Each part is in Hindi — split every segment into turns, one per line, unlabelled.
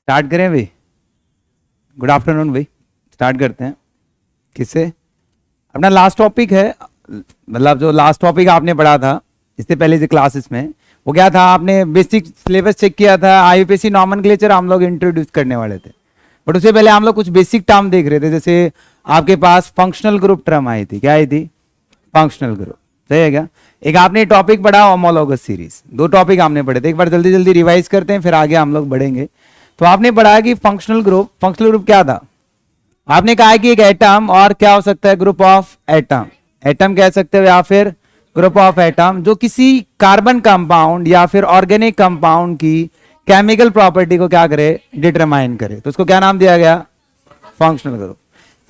स्टार्ट करें भाई। गुड आफ्टरनून भाई। स्टार्ट करते हैं। किससे? अपना लास्ट टॉपिक है, मतलब जो लास्ट टॉपिक आपने पढ़ा था इससे पहले जो क्लासेस में, वो क्या था? आपने बेसिक सिलेबस चेक किया था, आईयूपीएसी नॉमेनक्लेचर हम लोग इंट्रोड्यूस करने वाले थे, बट उससे पहले हम लोग कुछ बेसिक टर्म देख रहे थे। जैसे आपके पास फंक्शनल ग्रुप टर्म आई थी। क्या आई थी? Functional group. सही है क्या? एक आपने टॉपिक पढ़ा होमोलॉगस सीरीज। दो टॉपिक आपने पढ़े थे, एक बार जल्दी जल्दी रिवाइज करते हैं फिर आगे हम लोग बढ़ेंगे। तो आपने पढ़ा कि फंक्शनल ग्रुप क्या था? आपने कहा कि एक एटम और क्या हो सकता है? Group of atom. एटम कह सकते हो या फिर ग्रुप ऑफ एटम जो किसी कार्बन कंपाउंड या फिर ऑर्गेनिक कंपाउंड की केमिकल प्रॉपर्टी को क्या करे? डिटरमाइन करे। तो उसको क्या नाम दिया गया? Functional group.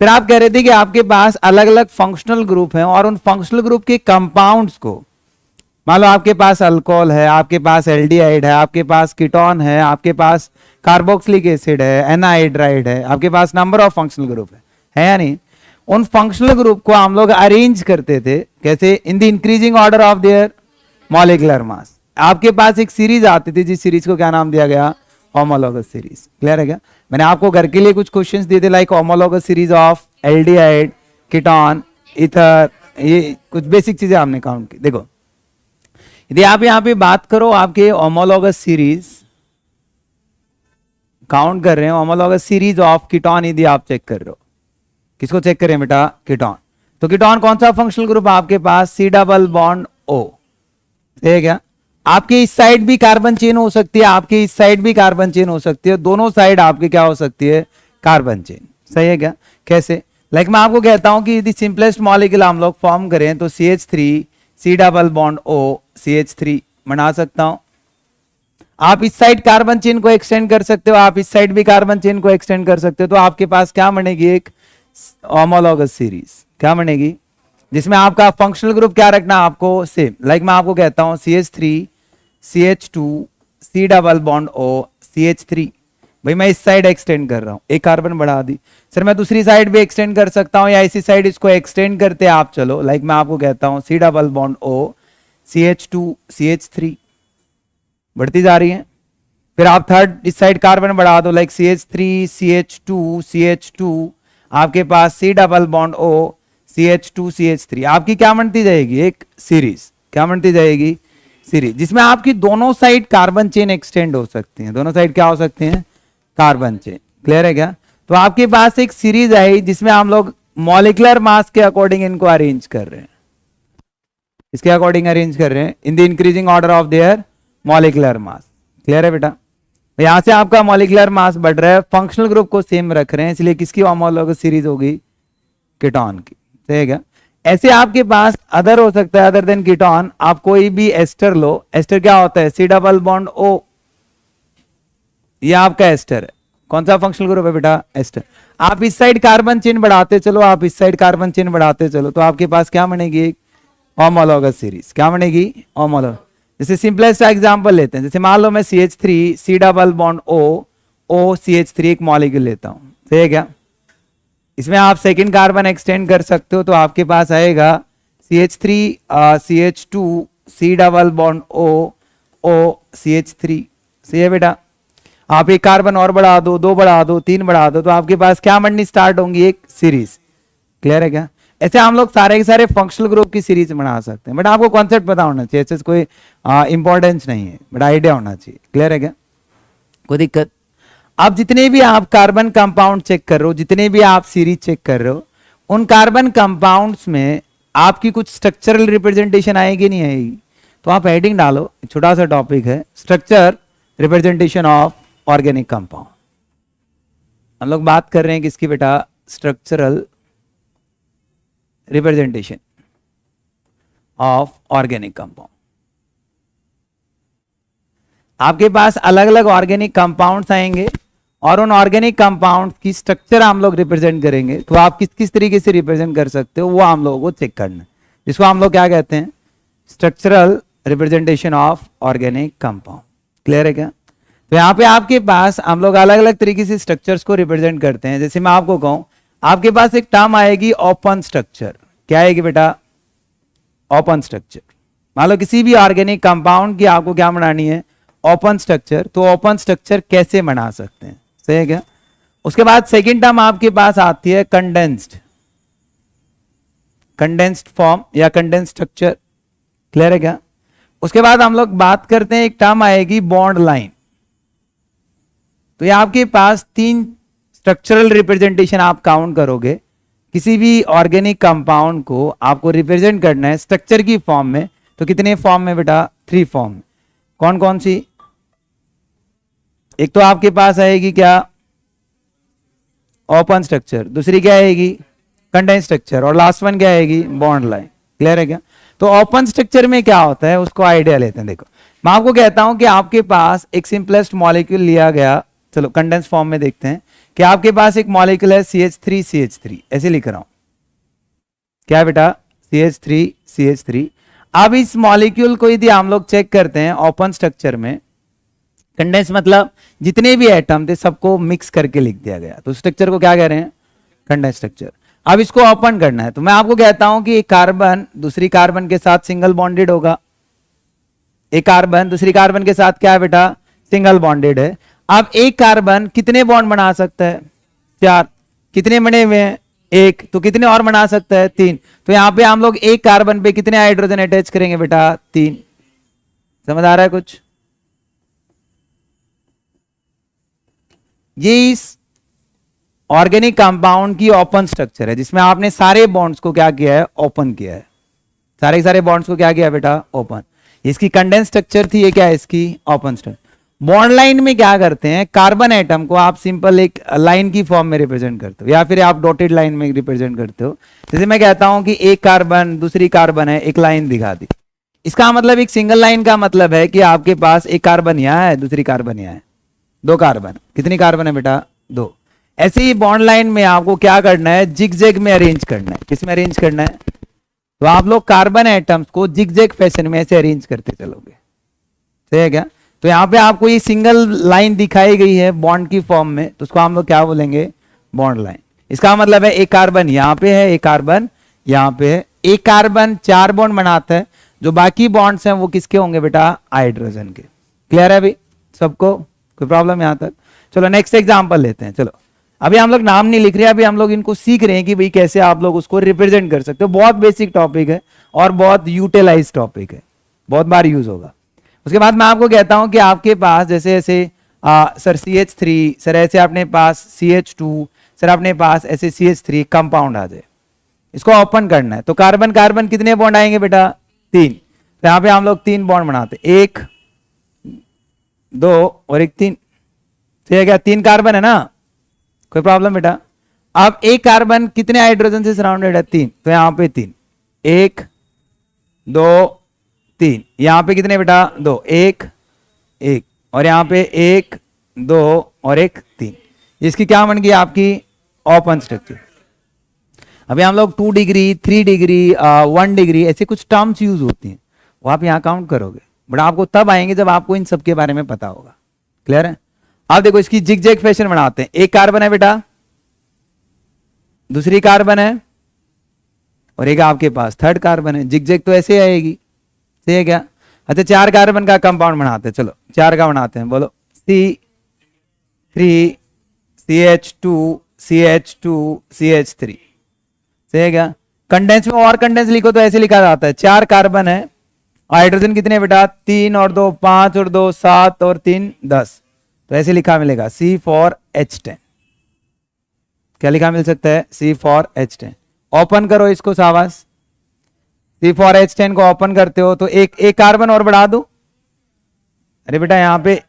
फिर आप कह रहे थे कि आपके पास अलग अलग फंक्शनल ग्रुप हैं और उन फंक्शनल ग्रुप के कंपाउंड्स को, मान लो आपके पास अल्कोहल है, आपके पास एल्डिहाइड है, आपके पास कीटोन है, आपके पास कार्बोक्सिलिक एसिड है, एनाहाइड्राइड है, आपके पास नंबर ऑफ फंक्शनल ग्रुप है या नहीं? उन फंक्शनल ग्रुप को हम लोग अरेंज करते थे कैसे? In the increasing order of their molecular mass. आपके पास एक सीरीज आती थी जिस सीरीज को क्या नाम दिया गया? Homologous series. क्लियर है क्या? मैंने आपको घर के लिए कुछ क्वेश्चंस दिए थे, like homologous series of aldehyde, ketone, ether, ये कुछ बेसिक चीजें आपने काउंट की। देखो, यदि आप यहां पे बात करो, आपके होमोलॉगस सीरीज काउंट कर रहे हैं, होमोलॉगस सीरीज ऑफ कीटोन यदि आप चेक कर रहे हो, किसको चेक करें बेटा? कीटोन। तो कीटोन कौन सा फंक्शनल ग्रुप आपके पास? C double bond O. है क्या? आपके इस साइड भी कार्बन चेन हो सकती है, आपके इस साइड भी कार्बन चेन हो सकती है, दोनों साइड आपके क्या हो सकती है? Carbon chain. सही है क्या? कैसे? लाइक मैं आपको कहता हूं कि यदि सिंपलेस्ट मॉलिक्यूल हम लोग फॉर्म करें तो CH3 सी डबल बॉन्ड O CH3 बना सकता हूं। आप इस साइड कार्बन चेन को एक्सटेंड कर सकते हो, आप इस साइड भी कार्बन चेन को एक्सटेंड कर सकते हो, तो आपके पास क्या बनेगी? एक होमोलॉगस सीरीज। क्या बनेगी? जिसमें आपका फंक्शनल ग्रुप क्या रखना आपको? सेम। लाइक मैं आपको कहता हूं CH3 CH2 सी डबल बॉन्ड O CH3। भाई मैं इस साइड एक्सटेंड कर रहा हूं, एक कार्बन बढ़ा दी। सर मैं दूसरी साइड भी एक्सटेंड कर सकता हूं या इसी साइड इसको एक्सटेंड करते आप चलो। लाइक मैं आपको कहता हूं सी double bond O CH2 CH3 बढ़ती जा रही है। फिर आप थर्ड इस साइड कार्बन बढ़ा दो, लाइक CH3 CH2 CH2, आपके पास C double bond O CH2 CH3। आपकी क्या बनती जाएगी? एक सीरीज। क्या बनती जाएगी? सीरीज, जिसमें आपकी दोनों साइड कार्बन चेन एक्सटेंड हो सकती हैं। दोनों साइड क्या हो सकती हैं? Carbon chain. क्लियर है क्या? तो आपके पास एक सीरीज आई जिसमें हम लोग मॉलिक्यूलर मास के अकॉर्डिंग इनको अरेंज कर रहे हैं। इसके अकॉर्डिंग अरेंज कर रहे हैं in the increasing order of their molecular mass. Clear है बेटा? यहां से आपका मॉलिक्यूलर मास बढ़ रहा है, फंक्शनल ग्रुप को सेम रख रहे हैं, इसलिए किसकी होमोलॉगस सीरीज होगी? कीटोन की। सही है क्या? ऐसे आपके पास अदर हो सकता है, अदर देन कीटोन। आप कोई भी एस्टर लो। एस्टर क्या होता है? C double bond O। ये आपका एस्टर है। कौन सा फंक्शनल ग्रुप है बेटा? एस्टर। आप इस साइड कार्बन चेन बढ़ाते चलो, आप इस साइड कार्बन चेन बढ़ाते चलो, तो आपके पास क्या बनेगी? एक होमोलॉगस सीरीज। क्या बनेगी? होमोलॉगस। जैसे सिंपलेस्ट एग्जांपल लेते हैं, जैसे मान लो मैं CH3 सी डबल बॉन्ड O CH3 एक मॉलिक्यूल लेता हूं। सही है क्या? इसमें आप सेकंड कार्बन एक्सटेंड कर सकते हो, तो आपके पास आएगा CH3 CH2 सी डबल बॉन्ड O CH3। सही है बेटा? आप एक कार्बन और बढ़ा दो, दो बढ़ा दो, तीन बढ़ा दो, तो आपके पास क्या बननी स्टार्ट होंगी? एक सीरीज। क्लियर है क्या? ऐसे हम लोग सारे के सारे फंक्शनल ग्रुप की सीरीज बना सकते हैं, बट आपको कॉन्सेप्ट पता होना चाहिए। ऐसे कोई इंपॉर्टेंस नहीं है, बट आइडिया होना चाहिए। क्लियर है क्या? कोई दिक्कत? अब जितने भी आप कार्बन कंपाउंड चेक कर रहे हो, जितने भी आप सीरीज चेक कर रहे हो, उन कार्बन कंपाउंड्स में आपकी कुछ स्ट्रक्चरल रिप्रेजेंटेशन आएगी नहीं आएगी? तो आप हेडिंग डालो, छोटा सा टॉपिक है, structure representation of organic compound. हम लोग बात कर रहे हैं किसकी बेटा? Structural representation of organic compound. आपके पास अलग अलग ऑर्गेनिक कंपाउंड्स आएंगे और उन ऑर्गेनिक कंपाउंड की स्ट्रक्चर हम लोग रिप्रेजेंट करेंगे। तो आप किस किस तरीके से रिप्रेजेंट कर सकते हो वो हम लोगों को चेक करना है, जिसको हम लोग क्या कहते हैं? Structural representation of organic compound. Clear है क्या? तो यहाँ पे आपके पास हम लोग अलग अलग तरीके से स्ट्रक्चर्स को रिप्रेजेंट करते हैं। जैसे मैं आपको कहूं, आपके पास एक टर्म आएगी ओपन स्ट्रक्चर। क्या आएगी बेटा? Open structure. मान लो किसी भी ऑर्गेनिक कंपाउंड की आपको क्या बनानी है? Open structure. तो ओपन स्ट्रक्चर कैसे बना सकते हैं? सही है क्या? उसके बाद सेकेंड टर्म आपके पास आती है कंडेंस्ड फॉर्म या कंडेंस्ड स्ट्रक्चर। क्लियर है क्या? उसके बाद हम लोग बात करते हैं, एक टर्म आएगी बॉन्ड लाइन। तो ये आपके पास 3 स्ट्रक्चरल रिप्रेजेंटेशन आप काउंट करोगे। किसी भी ऑर्गेनिक कंपाउंड को आपको रिप्रेजेंट करना है स्ट्रक्चर की फॉर्म में, तो कितने फॉर्म में बेटा? 3 फॉर्म में। कौन कौन सी? एक तो आपके पास आएगी क्या? ओपन स्ट्रक्चर, दूसरी क्या आएगी? कंडेंस्ड स्ट्रक्चर, और लास्ट वन क्या आएगी? Bond line. क्लियर है क्या? तो ओपन स्ट्रक्चर में क्या होता है उसको आइडिया लेते हैं। देखो मैं आपको कहता हूं कि आपके पास एक सिंपलेस्ट मॉलिक्यूल लिया गया, चलो कंडेंस फॉर्म में देखते हैं कि आपके पास एक मॉलिक्यूल है CH3 ऐसे लिख रहा हूं। क्या बेटा? CH3 अब इस मॉलिक्यूल को यदि हम लोग चेक करते हैं ओपन स्ट्रक्चर में, कंडेंस मतलब जितने भी एटम थे सबको मिक्स करके लिख दिया गया, तो स्ट्रक्चर को क्या कह रहे हैं? Condense structure. अब इसको ओपन करना है तो मैं आपको कहता हूं कि एक कार्बन दूसरी कार्बन के साथ सिंगल बॉन्डेड होगा, एक कार्बन दूसरी कार्बन के साथ क्या है बेटा? सिंगल बॉन्डेड है। अब एक कार्बन कितने बॉन्ड बना सकता है? 4। कितने बने हुए हैं? 1। तो कितने और बना सकता है? 3। तो यहां पे हम लोग एक कार्बन पे कितने हाइड्रोजन अटैच करेंगे बेटा? 3। समझ आ रहा है कुछ? ये इस ऑर्गेनिक कंपाउंड की ओपन स्ट्रक्चर है जिसमें आपने सारे बॉन्ड्स को क्या किया है? ओपन किया है। सारे बॉन्ड्स को क्या किया बेटा? ओपन। इसकी कंडेंस स्ट्रक्चर थी, ये क्या है? इसकी ओपन स्ट्रक्चर। बॉन्ड लाइन में क्या करते हैं? कार्बन एटम को आप सिंपल एक लाइन की फॉर्म में रिप्रेजेंट करते हो या फिर आप डॉटेड लाइन में रिप्रेजेंट करते हो। जैसे मैं कहता हूं कि एक कार्बन दूसरी कार्बन है, एक लाइन दिखा दी। इसका मतलब एक सिंगल लाइन का मतलब है कि आपके पास एक कार्बन यहां है, दूसरी कार्बन यहां है, 2 कार्बन। कितनी कार्बन है बेटा? 2। ऐसे ही बॉन्ड लाइन में आपको क्या करना है? जिगजैग में अरेंज करना है। किस में अरेंज करना है? तो आप लोग कार्बन एटम्स को जिगजैग फैशन में ऐसे अरेंज करते चलोगे। सही है क्या? तो यहां पे आपको ये सिंगल लाइन दिखाई गई है बॉन्ड की फॉर्म में, तो उसको हम लोग क्या बोलेंगे? Bond line. इसका मतलब है एक कार्बन यहां पे है, एक कार्बन यहां पे है। एक कार्बन 4 बॉन्ड बनाता है, जो बाकी बॉन्ड्स हैं वो किसके होंगे बेटा? हाइड्रोजन के। क्लियर है अभी सबको? कोई प्रॉब्लम यहां तक? चलो नेक्स्ट एग्जांपल लेते हैं। चलो अभी हम लोग नाम नहीं लिख रहे, अभी हम लोग इनको सीख रहे हैं कि भाई कैसे आप लोग उसको रिप्रेजेंट कर सकते हो। बहुत बेसिक टॉपिक है और बहुत यूटिलाइज टॉपिक है, बहुत बार यूज होगा। उसके बाद मैं आपको कहता हूं कि आपके पास जैसे ऐसे सर CH3, सर ऐसे अपने पास CH2, सर अपने पास ऐसे CH3 कंपाउंड आ जाए, इसको ओपन करना है तो कार्बन कार्बन कितने बॉन्ड आएंगे बेटा? 3। तो यहां पे हम लोग 3 बॉन्ड बनाते, 1 2 और 1 3। ठीक है क्या? 3 कार्बन है ना? कोई प्रॉब्लम बेटा? अब एक कार्बन कितने हाइड्रोजन से सराउंडेड है? 3। तो यहां पे 3, 1 2 3। यहां पे कितने बेटा? 2, 1 1, और यहां पे 1 2 और 1 3। इसकी क्या बन गई? आपकी ओपन स्ट्रक्चर। अभी हम लोग 2 डिग्री 3 डिग्री 1 डिग्री ऐसे कुछ टर्म्स यूज होती हैं, वो आप यहां काउंट करोगे, बट आपको तब आएंगे जब आपको इन सब के बारे में पता होगा। क्लियर है? अब देखो इसकी जिगजैग फैशन बनाते हैं। एक कार्बन है बेटा, दूसरी कार्बन है, और एक आपके पास थर्ड कार्बन है। जिगजैग तो ऐसे आएगी। सही है क्या? अच्छा 4 कार्बन का कंपाउंड बनाते हैं। चलो 4 का बनाते हैं, बोलो C3 CH2 CH2 CH3। सही है क्या? कंडेंस में और कंडेंस लिखो तो ऐसे लिखा जाता है, 4 कार्बन है, हाइड्रोजन कितने बेटा? 3 और 2 5 और 2 7 और 3 10। तो ऐसे लिखा मिलेगा C4H10। क्या लिखा मिल सकता है? C4H10। ओपन करो इसको शाबाश। C4H10 को ओपन करते हो तो एक कार्बन और बढ़ा दो। अरे बेटा यहां पे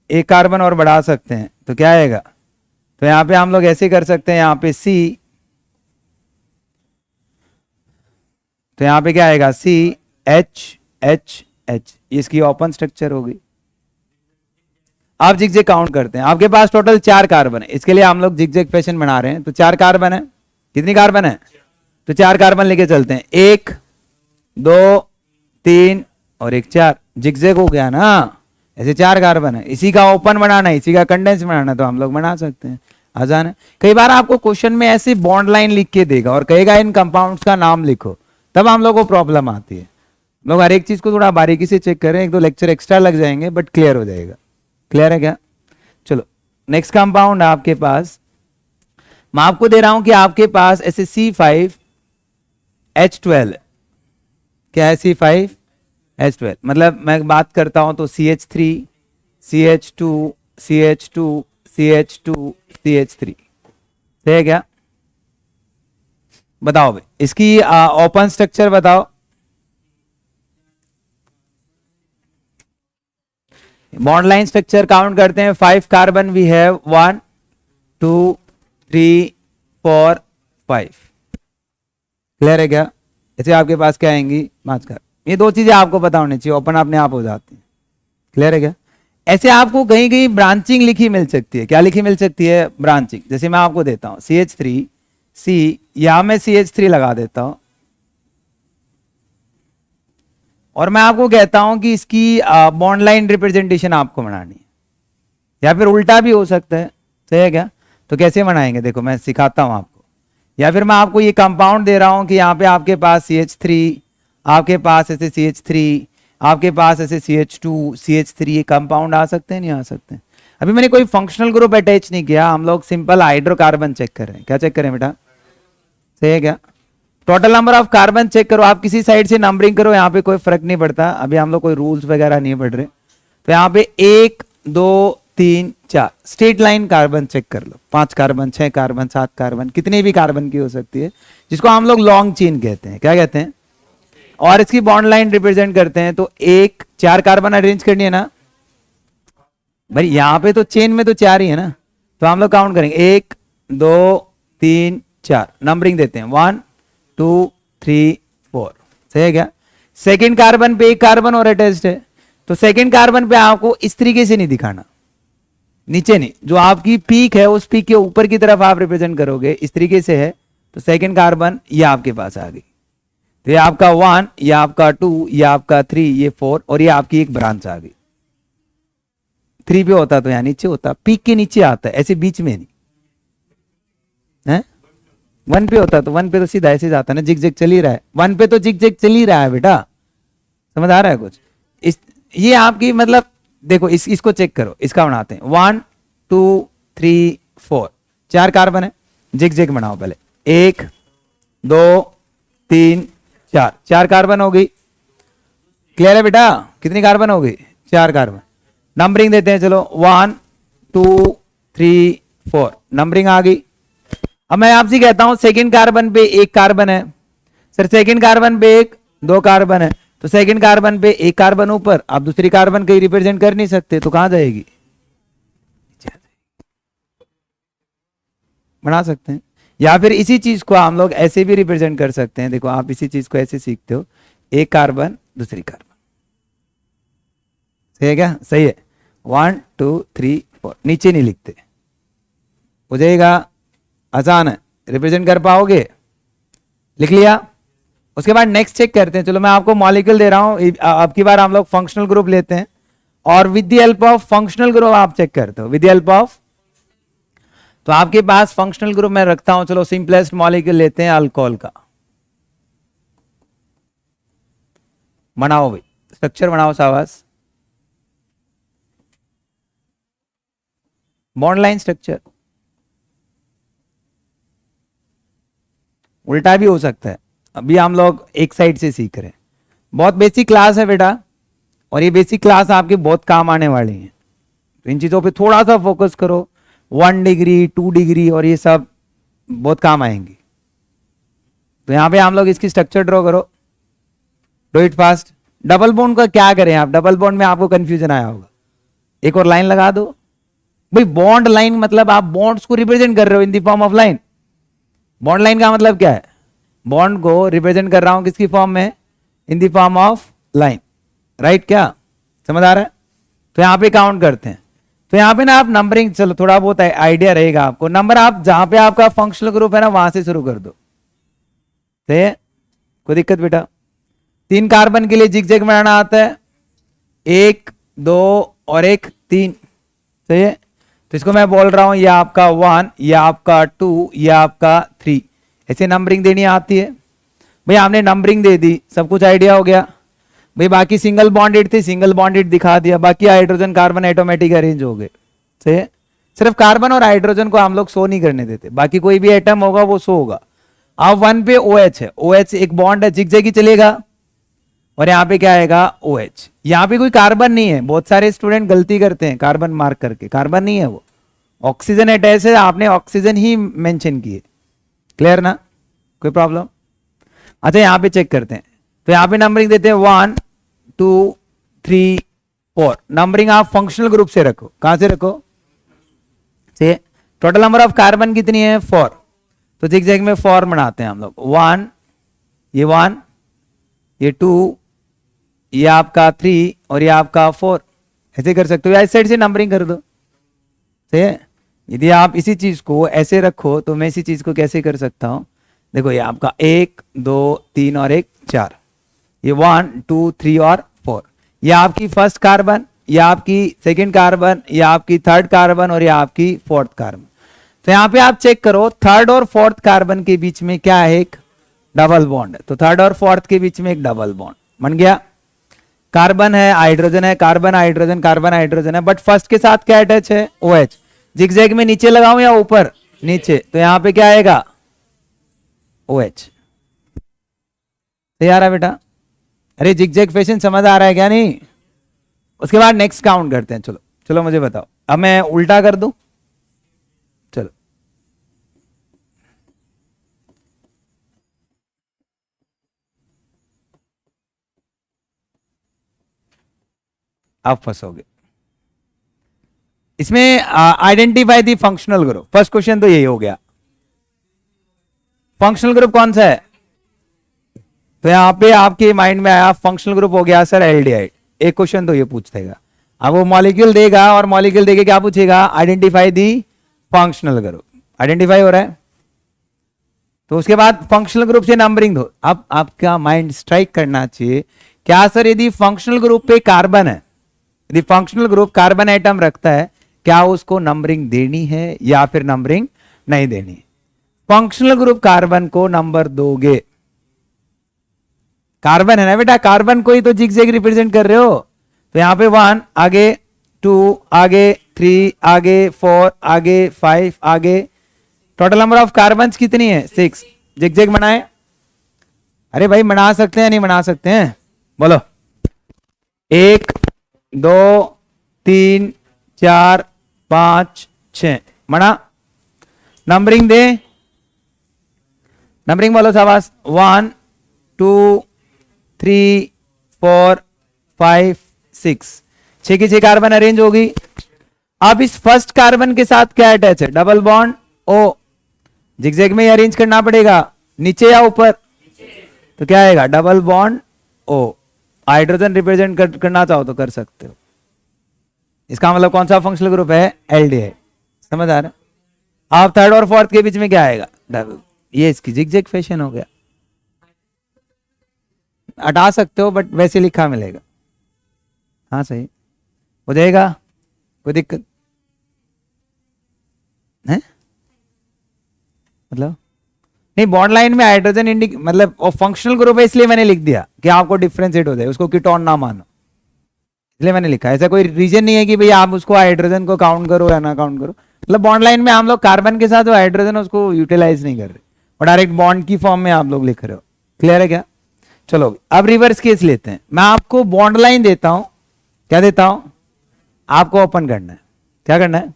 एक कार्बन और बढ़ा सकते हैं तो क्या आएगा? तो यहां पे हम लोग ऐसे कर सकते हैं, यहां पे C, तो यहां पे क्या आएगा? CHHH। इसकी ओपन स्ट्रक्चर होगी। आप जिगजैग काउंट करते हैं। आपके पास टोटल 4 कार्बन है, इसके लिए हम लोग जिगजैग फैशन बना रहे हैं। तो 4 कार्बन है। कितनी कार्बन है? तो 4 कार्बन लेके चलते हैं, 1 2 3 और 1 4। जिगजैग हो गया ना? ऐसे 4 कार्बन है, इसी का ओपन बनाना है, इसी का कंडेंस बनाना है, तो हम लोग बना सकते हैं। आसान है। कई बार आपको क्वेश्चन में ऐसे बॉन्ड लाइन लिख के देगा और कहेगा इन कंपाउंड्स का नाम लिखो, तब हम लोग को प्रॉब्लम आती है। लोग हर एक चीज को थोड़ा बारीकी से चेक करें, 1-2 लेक्चर एक्स्ट्रा लग जाएंगे बट क्लियर हो जाएगा। क्लियर है क्या? चलो नेक्स्ट कंपाउंड आपके पास, मैं आपको दे रहा हूं कि आपके पास ऐसे C5H12, क्या है C5H12, मतलब मैं बात करता हूं तो CH3 CH2 CH2 CH2 CH3, सही है क्या? बताओ भाई इसकी ओपन स्ट्रक्चर बताओ। बॉन्ड लाइन स्ट्रक्चर काउंट करते हैं, 5 कार्बन वी हैव, 1 2 3 4 5, क्लियर है क्या? ऐसे आपके पास क्या आएंगी 5 कार्बन, ये 2 चीजें आपको पता होनी चाहिए, ओपन अपने आप हो जाती है, क्लियर है क्या? ऐसे आपको कहीं कहीं ब्रांचिंग लिखी मिल सकती है, क्या लिखी मिल सकती है? ब्रांचिंग। जैसे मैं आपको देता हूं CH3C, यहां मैं CH3 लगा देता हूं और मैं आपको कहता हूं कि इसकी बॉन्ड लाइन रिप्रेजेंटेशन आपको बनानी है, या फिर उल्टा भी हो सकता है, सही है क्या? तो कैसे बनाएंगे देखो मैं सिखाता हूं आपको। या फिर मैं आपको ये कंपाउंड दे रहा हूं कि यहाँ पे आपके पास CH3, आपके पास ऐसे CH3, आपके पास ऐसे CH2 CH3, ये कंपाउंड आ सकते हैं नहीं आ सकते? अभी मैंने कोई फंक्शनल ग्रुप अटैच नहीं किया, हम लोग सिंपल हाइड्रोकार्बन चेक कर रहे हैं। क्या चेक करें बेटा? सही है क्या? Total number of carbon check करो, आप किसी साइड से नंबरिंग करो, यहाँ पे कोई फर्क नहीं पड़ता, अभी हम लोग कोई रूल्स वगैरह नहीं पढ़ रहे। तो यहाँ पे 1 2 3 4 स्ट्रेट लाइन कार्बन चेक कर लो, 5 कार्बन 6 कार्बन 7 कार्बन, कितने भी कार्बन की हो सकती है, जिसको हम लोग लॉन्ग चेन कहते हैं। क्या कहते हैं? और इसकी बॉन्ड लाइन रिप्रेजेंट करते हैं। तो 4 कार्बन अरेंज करनी है ना भाई, यहाँ पे तो चेन में तो 4 ही है ना, तो हम लोग काउंट करेंगे 1 2 3 4, नंबरिंग देते हैं 1 2 3 4, सही है क्या? सेकेंड कार्बन पे 1 कार्बन और अटैच्ड है, तो सेकेंड कार्बन पे आपको इस तरीके से नहीं दिखाना, नीचे नहीं, जो आपकी पीक है उस पीक के ऊपर की तरफ आप रिप्रेजेंट करोगे, इस तरीके से है। तो सेकेंड कार्बन ये आपके पास आ गई, तो ये आपका 1, ये आपका 2, ये आपका 3, ये 4, और ये आपकी एक ब्रांच आ गई। 3 पे होता तो यहाँ नीचे होता, पीक के नीचे आता है, ऐसे बीच में नहीं है। 1 पे होता तो 1 पे तो सीधा ऐसे जाता है ना, जिग जिग चल ही रहा है, 1 पे तो जिग जिग चल ही रहा है बेटा, समझ आ रहा है कुछ? ये आपकी मतलब देखो इसको चेक करो, इसका बनाते हैं 1 2 3 4, 4 कार्बन है, जिग जिग बनाओ पहले, 1 2 3 4, 4 कार्बन हो गई, क्लियर है बेटा? कितनी कार्बन हो गई? 4 कार्बन। नंबरिंग देते हैं, चलो 1 2 3 4, नंबरिंग आ गई। अब मैं आपसे कहता हूं सेकंड कार्बन पे 1 कार्बन है, सर सेकंड कार्बन पे 2 कार्बन है, तो सेकंड कार्बन पे 1 कार्बन ऊपर, आप दूसरी कार्बन कहीं रिप्रेजेंट कर नहीं सकते, तो कहां जाएगी? बना सकते हैं, या फिर इसी चीज को हम लोग ऐसे भी रिप्रेजेंट कर सकते हैं। देखो आप इसी चीज को ऐसे सीखते हो, 1 कार्बन दूसरी कार्बन, सही है क्या? सही है, 1 2 3 4, नीचे नहीं लिखते, हो जाएगा आसान है, रिप्रेजेंट कर पाओगे? लिख लिया। उसके बाद नेक्स्ट चेक करते हैं, चलो मैं आपको मॉलिक्यूल दे रहा हूं, अब की बार हम लोग फंक्शनल ग्रुप लेते हैं, और with the help of functional group आप चेक करते हो, विद द हेल्प ऑफ। तो आपके पास फंक्शनल ग्रुप मैं रखता हूं, चलो सिंपलेस्ट मॉलिक्यूल लेते हैं अल्कोहल का, बनाओ भाई स्ट्रक्चर बनाओ सावास, बॉन्ड लाइन स्ट्रक्चर, उल्टा भी हो सकता है, अभी हम लोग एक साइड से सीख रहे हैं, बहुत बेसिक क्लास है बेटा, और ये बेसिक क्लास आपके बहुत काम आने वाली है, तो इन चीजों पे थोड़ा सा फोकस करो, 1 डिग्री 2 डिग्री और ये सब बहुत काम आएंगी। तो यहां पे हम लोग इसकी स्ट्रक्चर ड्रॉ करो, do it fast. Double bond का क्या करें आप? डबल बॉन्ड में आपको कंफ्यूजन आया होगा, एक और लाइन लगा दो भाई। बॉन्ड लाइन मतलब आप बॉन्ड्स को रिप्रेजेंट कर रहे हो in the form of line. Bond line का मतलब क्या है? बॉन्ड को रिप्रेजेंट कर रहा हूं किसकी फॉर्म में? In the form of line, right? क्या समझ आ रहा है? तो यहां पे काउंट करते हैं, तो यहां पे ना आप नंबरिंग, चलो थोड़ा बहुत आइडिया रहेगा आपको, नंबर आप जहां पे आपका फंक्शनल ग्रुप है ना वहां से शुरू कर दो, सही है? कोई दिक्कत बेटा? 3 कार्बन के लिए जिग जैग बनाना आता है, 1 2 और 1 3, सही है? तो इसको मैं बोल रहा हूं ये आपका 1, ये आपका 2, ये आपका 3, ऐसे नंबरिंग देनी आती है भाई। हमने नंबरिंग दे दी, सब कुछ आइडिया हो गया भाई। बाकी सिंगल बॉन्डेड थे, सिंगल बॉन्डेड दिखा दिया, बाकी हाइड्रोजन कार्बन ऑटोमेटिक अरेंज हो गए, सही है? सिर्फ कार्बन और हाइड्रोजन को हम लोग शो नहीं करने देते, बाकी कोई भी एटम होगा वो शो होगा। अब 1 पे OH है, OH एक बॉन्ड है, जिगजैग ही चलेगा, और यहाँ पे क्या आएगा OH। यहाँ पे कोई कार्बन नहीं है, बहुत सारे स्टूडेंट गलती करते हैं कार्बन मार्क करके, कार्बन नहीं है वो, ऑक्सीजन अटैच है, आपने ऑक्सीजन ही मेंशन किए। क्लियर ना, कोई प्रॉब्लम? अच्छा यहाँ पे चेक करते हैं, तो यहाँ पे नंबरिंग देते हैं 1 2 3 4। नंबरिंग आप फंक्शनल ग्रुप से रखो, कहां से रखो से, टोटल नंबर ऑफ कार्बन कितनी है 4, तो जिगजैग में 4 बनाते हैं हम लोग। 1 ये 1, ये 2, ये आपका 3 और ये आपका 4, ऐसे कर सकते हो, या इस साइड से नंबरिंग कर दो। सही है, यदि आप इसी चीज को ऐसे रखो तो मैं इसी चीज को कैसे कर सकता हूं, देखो ये आपका 1 2 3 और 1 4, ये 1 2 3 और 4, ये आपकी फर्स्ट कार्बन, ये आपकी सेकंड कार्बन, ये आपकी थर्ड कार्बन और ये आपकी फोर्थ कार्बन। तो यहाँ पे आप चेक करो, थर्ड और फोर्थ कार्बन के बीच में क्या है, एक डबल बॉन्ड है, तो थर्ड और फोर्थ के बीच में एक डबल बॉन्ड बन गया। कार्बन है, हाइड्रोजन है, कार्बन हाइड्रोजन है, बट फर्स्ट के साथ क्या अटैच है OH। जिगजैग में नीचे लगाऊं या ऊपर, नीचे, तो यहाँ पे क्या आएगा OH। सही आ रहा है बेटा? अरे जिगजैग फैशन समझ आ रहा है क्या नहीं? उसके बाद नेक्स्ट काउंट करते हैं। चलो चलो मुझे बताओ, अब मैं उल्टा कर दूं, चलो आप फंसोगे इसमें। Identify the functional group, first question तो यही हो गया, फंक्शनल ग्रुप कौन सा है, तो यहां पे आपके माइंड में आया फंक्शनल ग्रुप हो गया सर एल्डिहाइड। एक क्वेश्चन तो ये पूछेगा, अब वो मॉलिक्यूल देगा और मॉलिक्यूल देके क्या पूछेगा, identify the functional group. Identify हो रहा है, तो उसके बाद फंक्शनल ग्रुप से नंबरिंग दो। अब आपका माइंड स्ट्राइक करना चाहिए, क्या सर यदि फंक्शनल ग्रुप पे कार्बन है, यदि फंक्शनल ग्रुप कार्बन एटम रखता है, क्या उसको नंबरिंग देनी है या फिर नंबरिंग नहीं देनी? फंक्शनल ग्रुप कार्बन को नंबर दोगे, कार्बन है ना बेटा, कार्बन को ही तो जिगजैग रिप्रेजेंट कर रहे हो, तो यहां पे 1 आगे, 2 आगे, 3 आगे, 4 आगे, 5 आगे, टोटल नंबर ऑफ कार्बन कितनी है 6। जिगजैग बनाए, अरे भाई बना सकते हैं नहीं बना सकते हैं, बोलो 1 2 3 4 5 6 बना। नंबरिंग दे, नंबरिंग बोलो शाबाश, 1 2 3 4 5 6, 6 की 6 कार्बन अरेंज होगी। अब इस फर्स्ट कार्बन के साथ क्या अटैच है, डबल बॉन्ड O। जिगजैग में अरेंज करना पड़ेगा, नीचे या ऊपर, तो क्या आएगा double bond O। Hydrogen represent करना चाहो तो कर सकते हो। इसका मतलब कौन सा फंक्शनल ग्रुप है, एल्डिहाइड। समझ आ रहा है? आप थर्ड और फोर्थ के बीच में क्या आएगा, डबल। ये इसकी जिगजैग फैशन हो गया, हटा सकते हो बट वैसे लिखा मिलेगा। हाँ सही हो जाएगा, कोई दिक्कत है मतलब नहीं। बॉन्ड लाइन में हाइड्रोजन इंडिक मतलब और फंक्शनल ग्रुप है, इसलिए मैंने लिख दिया कि आपको डिफरेंशिएट हो जाए, उसको कीटोन ना मानो, इसलिए मैंने लिखा। ऐसा कोई रीजन नहीं है कि भाई आप उसको हाइड्रोजन को काउंट करो या ना काउंट करो। मतलब बॉन्ड लाइन में हम लोग कार्बन के साथ हाइड्रोजन उसको यूटिलाइज नहीं कर रहे और डायरेक्ट बॉन्ड की फॉर्म में आप लोग लिख रहे हो। क्लियर है क्या? चलो अब रिवर्स केस लेते हैं। मैं आपको बॉन्ड लाइन देता हूं, क्या देता हूं, आपको ओपन करना है। क्या करना है,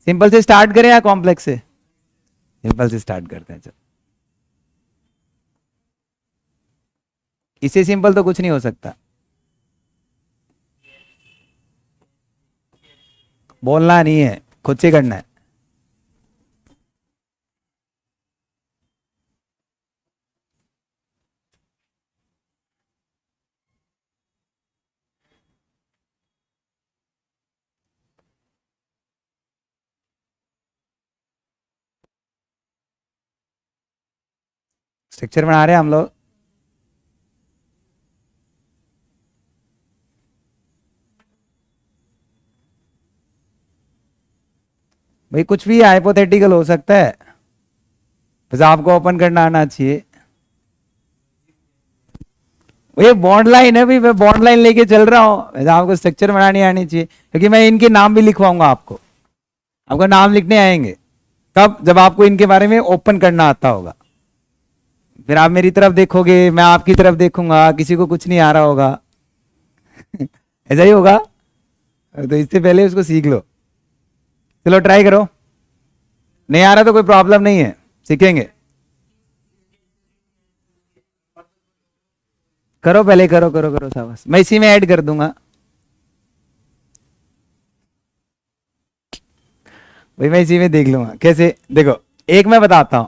सिंपल से स्टार्ट करें या कॉम्प्लेक्स से? सिंपल से स्टार्ट करते हैं। चलो इससे सिंपल तो कुछ नहीं हो सकता, बोलना नहीं है, खुद से करना है। स्ट्रक्चर बना रहे हैं हम लोग। भाई कुछ भी हाइपोथेटिकल हो सकता है, बस आपको ओपन करना आना चाहिए। ये बॉन्ड लाइन है भाई, मैं बॉन्ड लाइन लेके चल रहा हूं, वैसे आपको स्ट्रक्चर बनानी आनी चाहिए, क्योंकि मैं इनके नाम भी लिखवाऊंगा आपको। आपका नाम लिखने आएंगे। कब? जब आपको इनके बारे में ओपन करना आता होगा। फिर आप मेरी तरफ देखोगे, मैं आपकी तरफ देखूंगा, किसी को कुछ नहीं आ रहा होगा। ऐसा ही होगा। तो इससे पहले उसको सीख लो। चलो ट्राई करो। नहीं आ रहा तो कोई प्रॉब्लम नहीं है, सीखेंगे। करो पहले, करो करो करो शाबाश। मैं इसी में ऐड कर दूंगा भाई, मैं इसी में देख लूंगा कैसे। देखो एक मैं बताता हूं।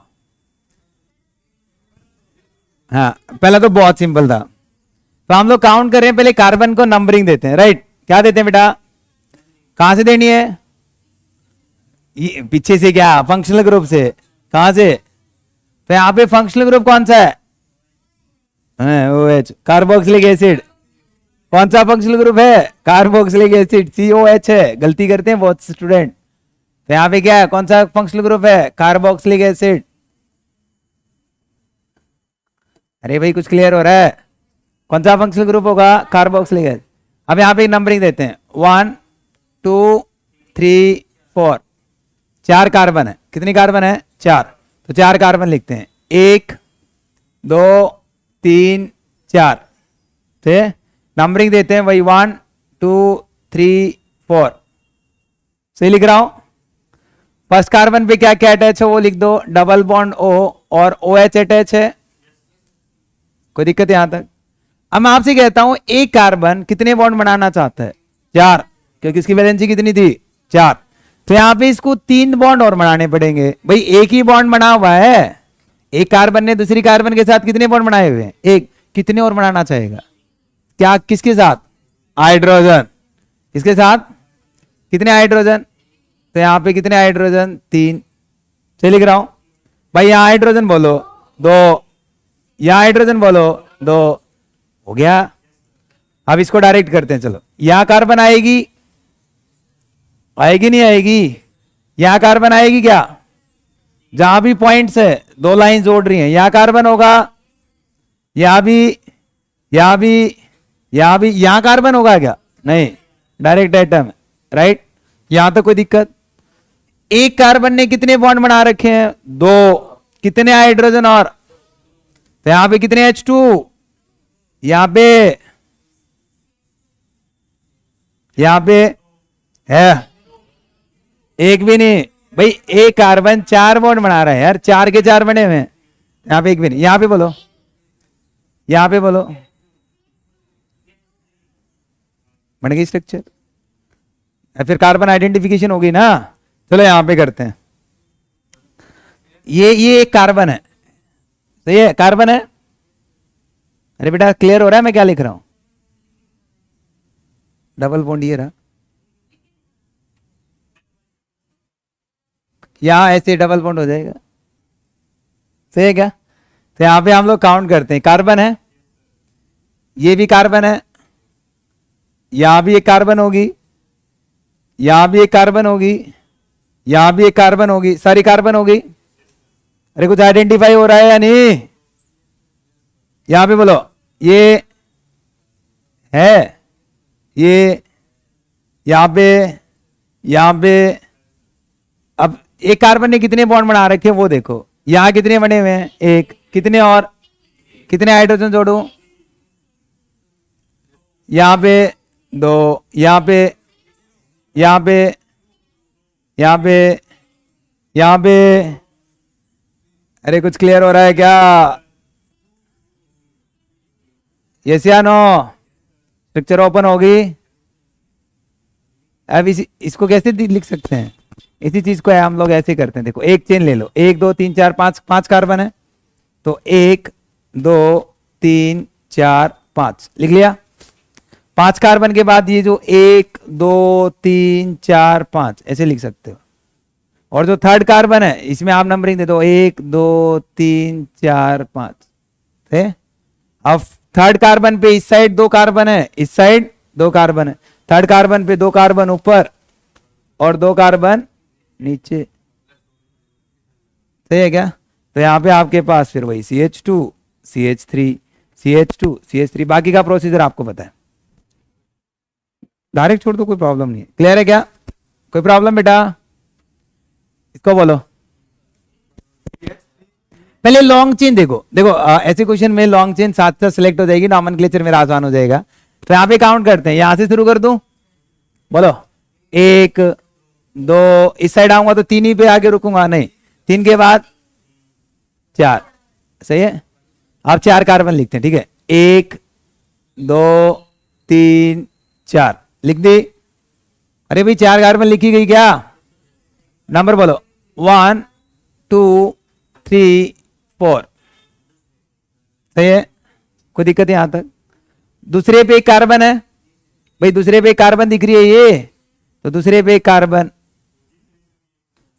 हाँ, पहला तो बहुत सिंपल था। तो हम लोग काउंट कर रहे हैं, पहले कार्बन को नंबरिंग देते हैं, राइट? क्या देते हैं बेटा? कहां से देनी है? ये पीछे से क्या? फंक्शनल ग्रुप से। कहां से? तो यहां पे फंक्शनल ग्रुप कौन सा है? OH, carboxylic acid. कौन सा फंक्शनल ग्रुप है? कार्बोक्सिलिक एसिड, COH है। गलती करते हैं बहुत स्टूडेंट। तो यहां पे क्या है? कौन सा फंक्शनल ग्रुप है? Carboxylic acid. अरे भाई कुछ क्लियर हो रहा है? कौन सा फंक्शनल ग्रुप होगा? Carboxylic acid. अब यहां पे नंबरिंग देते हैं, 1 2 3 4। 4 कार्बन है। कितनी कार्बन है? 4। तो 4 कार्बन लिखते हैं, 1 2 3 4 से नंबरिंग देते हैं वही 1 2 3 4। सही लिख रहा हूं? फर्स्ट कार्बन पे क्या क्या अटैच है वो लिख दो, डबल बॉन्ड O और OH अटैच है। कोई दिक्कत यहां तक? अब मैं आपसे कहता हूं एक कार्बन कितने बॉन्ड बनाना चाहता है? 4, क्योंकि इसकी वैलेंसी कितनी थी? 4। तो यहां पे इसको 3 बॉन्ड और बनाने पड़ेंगे। भाई एक ही बॉन्ड बना हुआ है, एक कार्बन ने दूसरी कार्बन के साथ कितने बॉन्ड बनाए हुए हैं? एक। कितने और बनाना चाहेगा? क्या? किसके साथ? हाइड्रोजन। किसके साथ? कितने हाइड्रोजन? तो यहां पे कितने हाइड्रोजन? 3। सही लिख रहा हूं? भाई यहां हाइड्रोजन बोलो 2, यहां हाइड्रोजन बोलो 2। हो गया। अब इसको डायरेक्ट करते हैं, चलो। यहां कार्बन आएगी, आएगी नहीं आएगी? यहां कार्बन आएगी क्या? जहां भी पॉइंट्स है, 2 लाइन जोड़ रही हैं, यहां कार्बन होगा, यहां भी, यहां भी, यहां भी। यहां कार्बन होगा क्या? नहीं, डायरेक्ट एटम है, राइट? यहां तो कोई दिक्कत? एक कार्बन ने कितने बॉन्ड बना रखे हैं? 2। कितने हाइड्रोजन और? तो यहां पे कितने H2? यहां पे, यहां पे है एक भी नहीं। भाई एक कार्बन 4 बॉन्ड बना रहा है यार, 4 के 4 बने हुए हैं। यहां पे एक भी नहीं। यहां पे बोलो, यहां पे बोलो, बन गई स्ट्रक्चर। फिर कार्बन आइडेंटिफिकेशन होगी ना। चलो यहां पे करते हैं। ये एक कार्बन है, तो ये कार्बन है। अरे बेटा क्लियर हो रहा है मैं क्या लिख रहा हूं? डबल बॉन्ड ये रहा, यहां ऐसे डबल बॉन्ड हो जाएगा। सही है क्या? तो यहां पे हम लोग काउंट करते हैं, कार्बन है, ये भी कार्बन है, यहां भी एक कार्बन होगी, यहां भी एक कार्बन होगी, यहां भी एक कार्बन होगी, सारी कार्बन होगी। अरे कुछ आइडेंटिफाई हो रहा है या नहीं? यहां पे बोलो, ये है, ये यहां पे, यहां पे। अब एक कार्बन ने कितने बॉन्ड बना रखे हैं वो देखो। यहां कितने बने हुए हैं? एक। कितने और? कितने हाइड्रोजन जोड़ू? यहां पे 2, यहां पे, यहां पे, यहां पे, यहां पे। अरे कुछ क्लियर हो रहा है क्या? यस या नो? स्ट्रक्चर ओपन होगी। अब इसको कैसे लिख सकते हैं? इसी चीज को है हम लोग ऐसे करते हैं। देखो एक चेन ले लो, 1 2 3 4 5, 5 कार्बन है, तो 1 2 3 4 5 लिख लिया। 5 कार्बन के बाद ये जो 1 2 3 4 5 ऐसे लिख सकते हो। और जो थर्ड कार्बन है इसमें आप नंबरिंग दे दो, 1 2 3 4 5। अब थर्ड कार्बन पे इस साइड 2 कार्बन है, इस साइड 2 कार्बन है। थर्ड कार्बन पे 2 कार्बन ऊपर और 2 कार्बन नीचे। सही है क्या? तो यहां पे आपके पास फिर वही CH2 CH3 CH2 CH3, बाकी का प्रोसीजर आपको पता है। डायरेक्ट छोड़ दो, कोई प्रॉब्लम नहीं है। क्लियर है क्या? कोई प्रॉब्लम बेटा? इसको बोलो। पहले लॉन्ग चेन देखो, देखो ऐसे क्वेश्चन में लॉन्ग चेन साथ साथ सिलेक्ट हो जाएगी, नॉमेनक्लेचर मेरा आसान हो जाएगा। तो यहाँ पे काउंट करते हैं, यहां से शुरू कर दूं, बोलो 1 2, इस साइड आऊंगा तो 3 ही पे आके रुकूंगा, नहीं 3 के बाद 4, सही है। आप 4 कार्बन लिखते हैं, ठीक है, 1 2 3 4 लिख दी। अरे भाई 4 कार्बन लिखी गई क्या? नंबर बोलो 1 2 3 4, सही है, कोई दिक्कत है यहां तक? दूसरे पे एक कार्बन है भाई, दूसरे पे एक कार्बन दिख रही है ये, तो दूसरे पे एक कार्बन,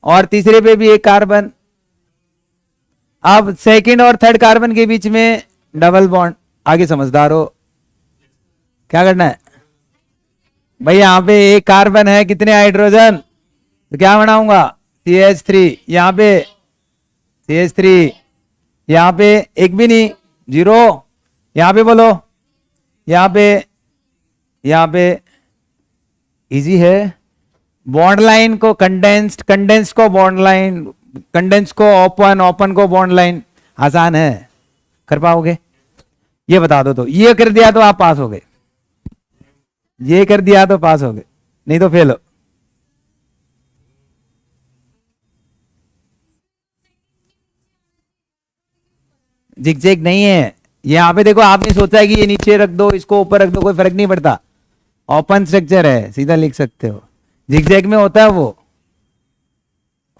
और तीसरे पे भी एक कार्बन। अब सेकंड और थर्ड कार्बन के बीच में डबल बॉन्ड, आगे समझदार हो, क्या करना है भाई, यहां पे एक कार्बन है, कितने हाइड्रोजन, तो क्या बनाऊंगा CH3, यहां पे CH3, यहां पे एक भी नहीं, 0, यहां पे बोलो, यहां पे इजी है। बॉन्ड लाइन को कंडेंस्ड, कंडेंस को बॉन्ड लाइन, कंडेंस को ओपन, ओपन को बॉन्ड लाइन, आसान है, कर पाओगे? ये बता दो, तो ये कर दिया तो आप पास हो गए, ये कर दिया तो पास हो गए, नहीं तो फेल हो। जिगजैग नहीं है यहाँ पे, देखो आपने सोचा है कि ये नीचे रख दो, इसको ऊपर रख दो, कोई फर्क नहीं पड़ता, ओपन स्ट्रक्चर है, सीधा लिख सकते हो। जिगजैग में होता है वो,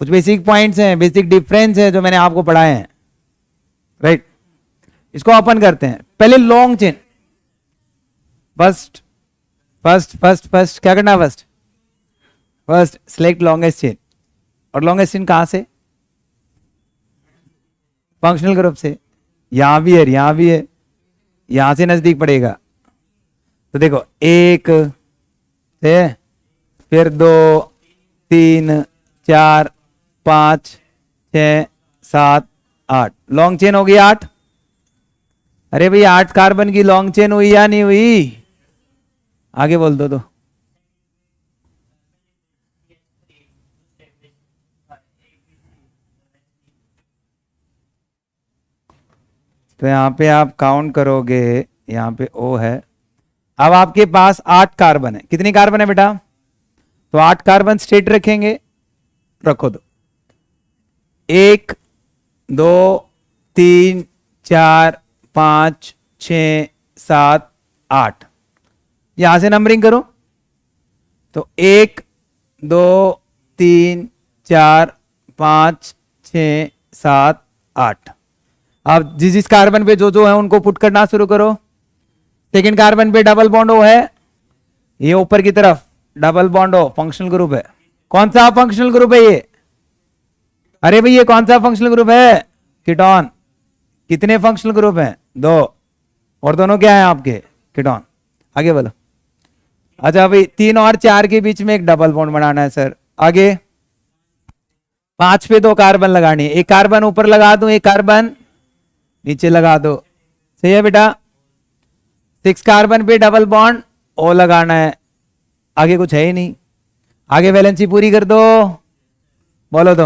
कुछ बेसिक पॉइंट्स हैं, बेसिक डिफरेंस है जो मैंने आपको पढ़ाए हैं, राइट। इसको ओपन करते हैं, पहले long chain, first first first first क्या करना है, फर्स्ट सिलेक्ट लॉन्गेस्ट चेन, और लॉन्गेस्ट चेन कहां से, फंक्शनल ग्रुप से, यहां भी है, यहां भी है, यहां से नजदीक पड़ेगा, तो देखो 1 है, फिर 2 3 4 5 6 7 8, लॉन्ग चेन हो गई 8। अरे भाई 8 कार्बन की लॉन्ग चेन हुई या नहीं हुई? आगे बोल दो तो यहां पे आप काउंट करोगे, यहां पे O है, अब आपके पास 8 कार्बन है, कितनी कार्बन है बेटा, तो 8 कार्बन स्ट्रेट रखेंगे, रखो दो, 1 2 3 4 5 6 7 8, यहां से नंबरिंग करो, तो 1 2 3 4 5 6 7 8। अब जिस जिस कार्बन पे जो जो है उनको पुट करना शुरू करो। सेकंड कार्बन पे डबल बॉन्ड O है, ये ऊपर की तरफ double bond O functional group है, कौन सा फंक्शनल ग्रुप है ये? अरे भाई ये कौन सा फंक्शनल ग्रुप है? कीटोन। कितने फंक्शनल ग्रुप हैं? 2, और दोनों क्या है आपके? कीटोन। आगे बोलो। अच्छा भाई 3 और 4 के बीच में एक डबल बॉन्ड बनाना है सर, आगे 5 पे 2 कार्बन लगानी है, एक कार्बन ऊपर लगा दूं, एक कार्बन नीचे लगा दो, सही है बेटा। 6 कार्बन पे डबल बॉन्ड O लगाना है, आगे कुछ है ही नहीं, आगे वैलेंसी पूरी कर दो, बोलो तो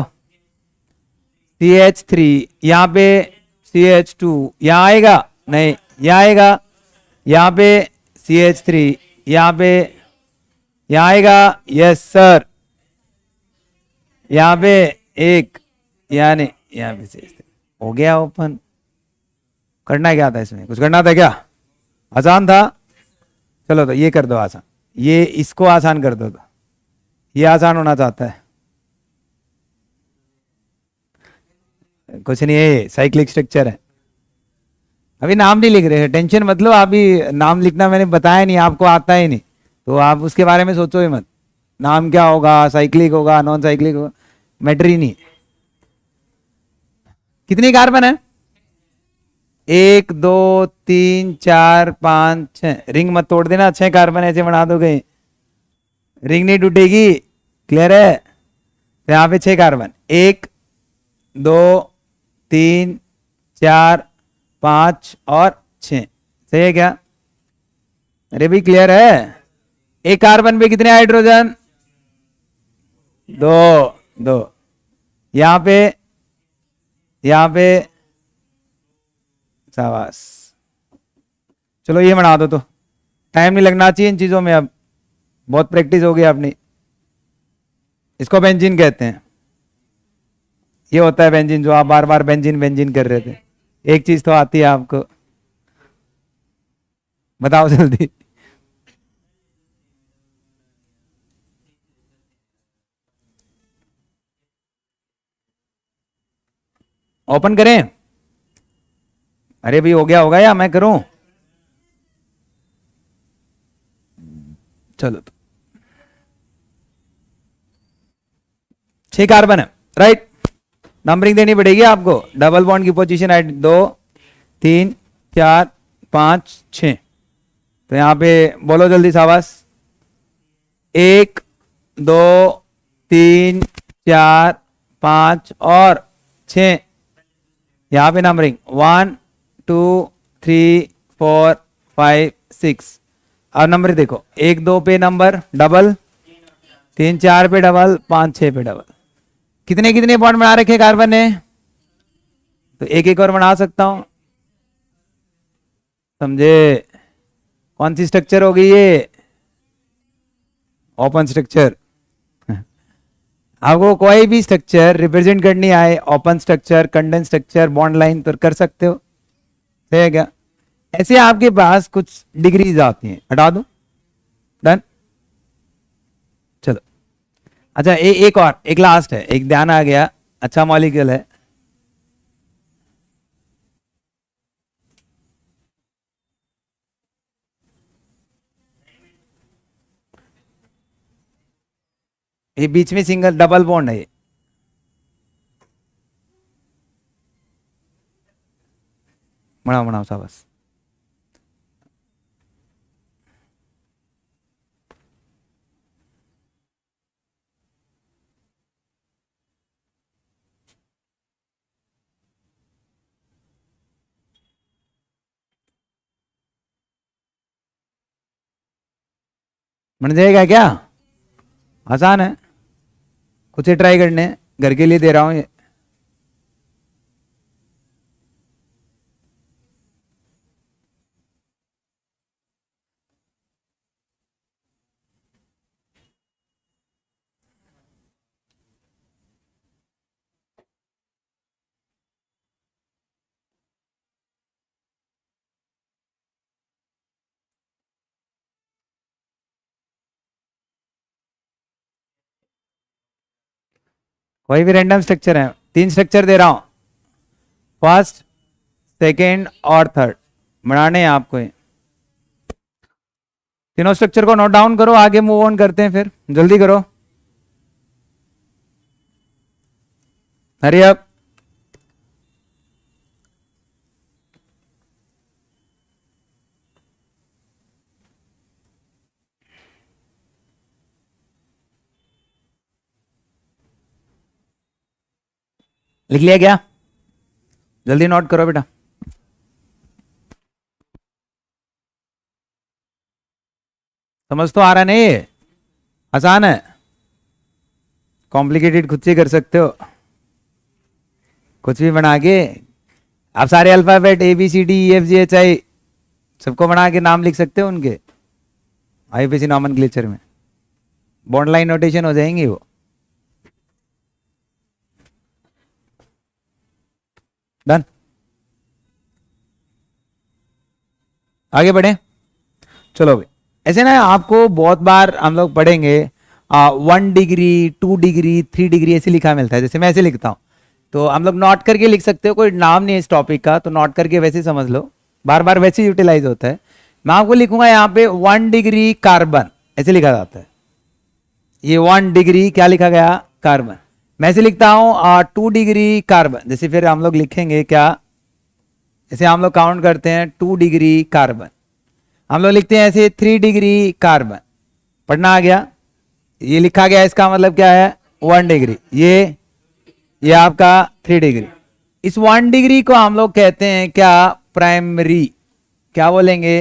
CH3, यहां पे CH2, यहां आएगा नहीं, यहां आएगा, यहां पे CH3, यहां पे, यहां आएगा, यस सर, यहां पे एक, यानी यहां पे CH3 हो गया ओपन। करना क्या था इसमें, कुछ करना था क्या? आसान था, चलो तो ये कर दो आसान, ये इसको आसान कर दो, तो ये आसान होना चाहता है, कुछ नहीं है, साइक्लिक स्ट्रक्चर है। अभी नाम नहीं लिख रहे हैं, टेंशन मत लो, अभी नाम लिखना मैंने बताया नहीं, आपको आता ही नहीं, तो आप उसके बारे में सोचो ही मत, नाम क्या होगा, साइक्लिक होगा, नॉन साइक्लिक होगा, मैटर ही नहीं। कितनी कार्बन है? 1 2 3 4 5 6, रिंग मत तोड़ देना, 6 कार्बन ऐसे बना दोगे, रिंग नहीं टूटेगी, क्लियर है? तो यहाँ पे 6 कार्बन, 1 2 3 4 5 और 6, सही है क्या? अरे भाई क्लियर है? एक कार्बन पे कितने हाइड्रोजन? 2 2, यहाँ पे, यहाँ पे, शाबाश। चलो ये बना दो, तो टाइम नहीं लगना चाहिए इन चीजों में, अब बहुत प्रैक्टिस हो गई अपनी। इसको बेंजीन कहते हैं। ये होता है बेंजीन, जो आप बार बार बेंजीन बेंजीन कर रहे थे। एक चीज तो आती है आपको, बताओ जल्दी। ओपन करें? अरे भाई हो गया होगा या मैं करूं? चलो तो 6 कार्बन है, राइट। नंबरिंग देनी पड़ेगी आपको। डबल बॉन्ड की पोजीशन है 2 3 4 5 6। तो यहां पे बोलो जल्दी शाबाश। 1 2 3 4 5 और 6। यहां पे नंबरिंग 1 2 3 4 5 6। अब नंबर देखो, 1 2 पे नंबर डबल, 3 4 पे डबल, 5 6 पे डबल। कितने कितने बॉन्ड बना रखे कार्बन ने? तो एक एक और बना सकता हूं, समझे? कौन सी स्ट्रक्चर होगी ये? Open structure. आपको कोई भी स्ट्रक्चर रिप्रेजेंट करनी आए, open structure, condense structure, bond line, तो कर सकते हो, ठीक है क्या? ऐसे आपके पास कुछ डिग्रीज आती हैं, हटा दूं? डन। चलो अच्छा, एक और, एक लास्ट है, एक ध्यान आ गया, अच्छा मॉलिक्यूल है। ये बीच में सिंगल डबल बॉन्ड है ये। बनाओ बनाओ शाबाश। बन जाएगा क्या? आसान है, कुछ ही ट्राई करने, घर के लिए दे रहा हूं ये। कोई भी रैंडम स्ट्रक्चर है, 3 स्ट्रक्चर दे रहा हूं, फर्स्ट सेकेंड और थर्ड बनाने हैं आपको ये। तीनों स्ट्रक्चर को नोट डाउन करो, आगे मूव ऑन करते हैं, फिर जल्दी करो, हरी अप। लिख लिया क्या? जल्दी नोट करो बेटा। समझ तो आ रहा नहीं है? आसान है, कॉम्प्लिकेटेड खुद से कर सकते हो, कुछ भी बना के। आप सारे अल्फाबेट ABCDEFGHI सबको बना के नाम लिख सकते हो उनके, IUPAC नॉमेनक्लेचर में बॉन्ड लाइन नोटेशन हो जाएंगे वो। डन। आगे बढ़े, चलो भाई। ऐसे ना आपको बहुत बार हम लोग पढ़ेंगे 1 डिग्री 2 डिग्री 3 डिग्री ऐसे लिखा मिलता है, जैसे मैं ऐसे लिखता हूँ, तो हम लोग नोट करके लिख सकते हो, कोई नाम नहीं है इस टॉपिक का, तो नोट करके वैसे समझ लो, बार बार वैसे यूटिलाइज होता है। मैं आपको लिखूंगा यहाँ पे 1 डिग्री कार्बन ऐसे लिखा जाता है। ये 1 डिग्री क्या लिखा गया? कार्बन। मैं ऐसे लिखता हूँ 2 डिग्री कार्बन, जैसे फिर हम लोग लिखेंगे क्या, जैसे हम लोग काउंट करते हैं 2 डिग्री कार्बन, हम लोग लिखते हैं ऐसे 3 डिग्री कार्बन। पढ़ना आ गया? ये लिखा गया, इसका मतलब क्या है? 1 डिग्री। ये आपका 3 डिग्री। इस 1 डिग्री को हम लोग कहते हैं क्या? प्राइमरी। क्या बोलेंगे?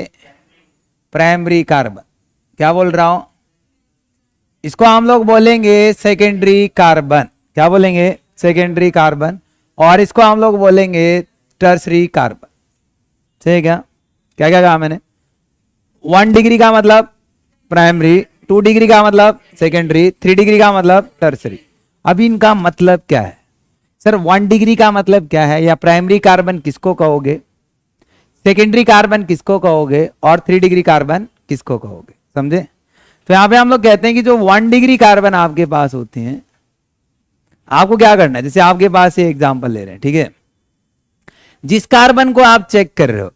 Primary carbon. क्या बोल रहा हूं? इसको हम लोग बोलेंगे सेकेंडरी कार्बन। क्या बोलेंगे? सेकेंडरी कार्बन, और इसको हम लोग बोलेंगे टर्सरी कार्बन। ठीक है, क्या क्या क्या कहा मैंने? 1 डिग्री का मतलब प्राइमरी, 2 डिग्री का मतलब सेकेंडरी, 3 डिग्री का मतलब टर्सरी। अब इनका मतलब क्या है सर? 1 डिग्री का मतलब क्या है, या प्राइमरी कार्बन किसको कहोगे, सेकेंडरी कार्बन किसको कहोगे, और 3 डिग्री कार्बन किसको कहोगे? समझे? तो यहां पे हम लोग कहते हैं कि जो 1 डिग्री कार्बन आपके पास होते हैं, आपको क्या करना है, जैसे आपके पास ये एग्जांपल ले रहे हैं, ठीक है, जिस कार्बन को आप चेक कर रहे हो,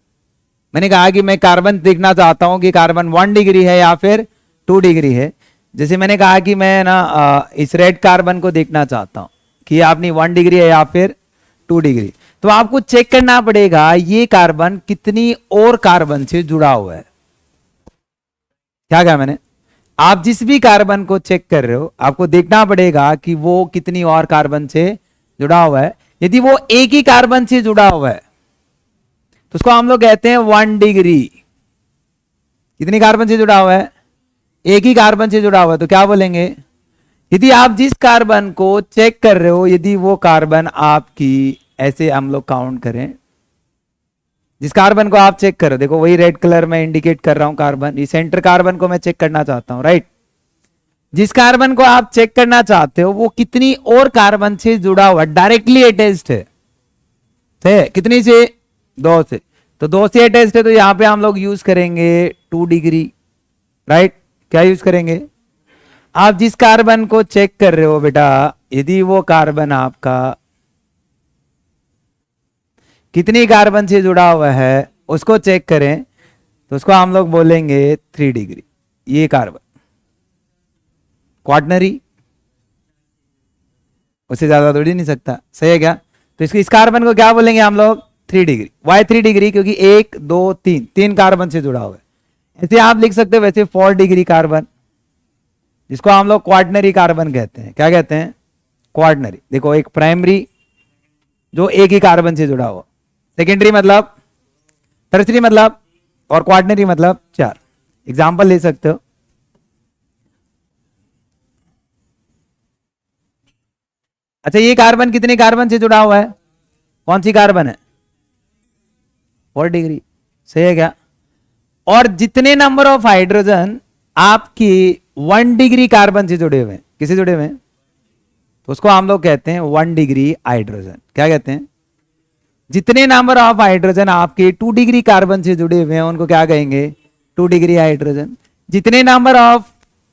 मैंने कहा कि मैं कार्बन देखना चाहता हूं कि कार्बन 1 डिग्री है या फिर 2 डिग्री है। जैसे मैंने कहा कि मैं ना इस रेड कार्बन को देखना चाहता हूं कि आपने 1 डिग्री है या फिर 2 डिग्री, तो आपको चेक करना पड़ेगा ये कार्बन कितनी और कार्बन से जुड़ा हुआ है। क्या कहा मैंने? आप जिस भी कार्बन को चेक कर रहे हो, आपको देखना पड़ेगा कि वो कितनी और कार्बन से जुड़ा हुआ है। यदि वो एक ही कार्बन से जुड़ा हुआ है तो उसको हम लोग कहते हैं 1 डिग्री। कितनी कार्बन से जुड़ा हुआ है? एक ही कार्बन से जुड़ा हुआ है, तो क्या बोलेंगे? यदि आप जिस कार्बन को चेक कर रहे हो, यदि वो कार्बन आपकी, ऐसे हम लोग काउंट करें, जिस कार्बन को आप चेक कर रहे हो, देखो वही रेड कलर में इंडिकेट कर रहा हूं कार्बन, ये सेंटर कार्बन को मैं चेक करना चाहता हूं, राइट? जिस कार्बन को आप चेक करना चाहते हो वो कितनी और कार्बन से जुड़ा हुआ, डायरेक्टली अटैच्ड है, कितनी से? 2 से। तो 2 से अटैच्ड है, तो यहां पे हम लोग यूज करेंगे 2 डिग्री, राइट? क्या यूज करेंगे? आप जिस कार्बन को चेक कर रहे हो बेटा, यदि वो कार्बन आपका कितनी कार्बन से जुड़ा हुआ है उसको चेक करें, तो उसको हम लोग बोलेंगे 3 डिग्री। ये कार्बन क्वार्टनरी, उससे ज्यादा थोड़ी नहीं सकता, सही है क्या? तो इसको, इस कार्बन को क्या बोलेंगे हम लोग? 3 डिग्री। Y 3 degree? क्योंकि 1 2 3 कार्बन से जुड़ा हुआ है। ऐसे आप लिख सकते हो वैसे 4 डिग्री कार्बन, जिसको हम लोग क्वार्टनरी कार्बन कहते हैं। क्या कहते हैं? क्वार्टनरी। देखो, एक प्राइमरी जो एक ही कार्बन से जुड़ा हुआ, सेकेंडरी मतलब, टर्सरी मतलब, और क्वार्टनरी मतलब 4। एग्जाम्पल ले सकते हो। अच्छा, ये कार्बन कितने कार्बन से जुड़ा हुआ है? कौन सी कार्बन है? 4 डिग्री, सही है क्या? और जितने नंबर ऑफ हाइड्रोजन आपकी 1 डिग्री कार्बन से जुड़े हुए हैं, किसे जुड़े हुए हैं? तो उसको हम लोग कहते हैं 1 डिग्री हाइड्रोजन। क्या कहते हैं? जितने नंबर ऑफ हाइड्रोजन आपके 2 डिग्री कार्बन से जुड़े हुए हैं उनको क्या कहेंगे? 2 डिग्री हाइड्रोजन। जितने नंबर ऑफ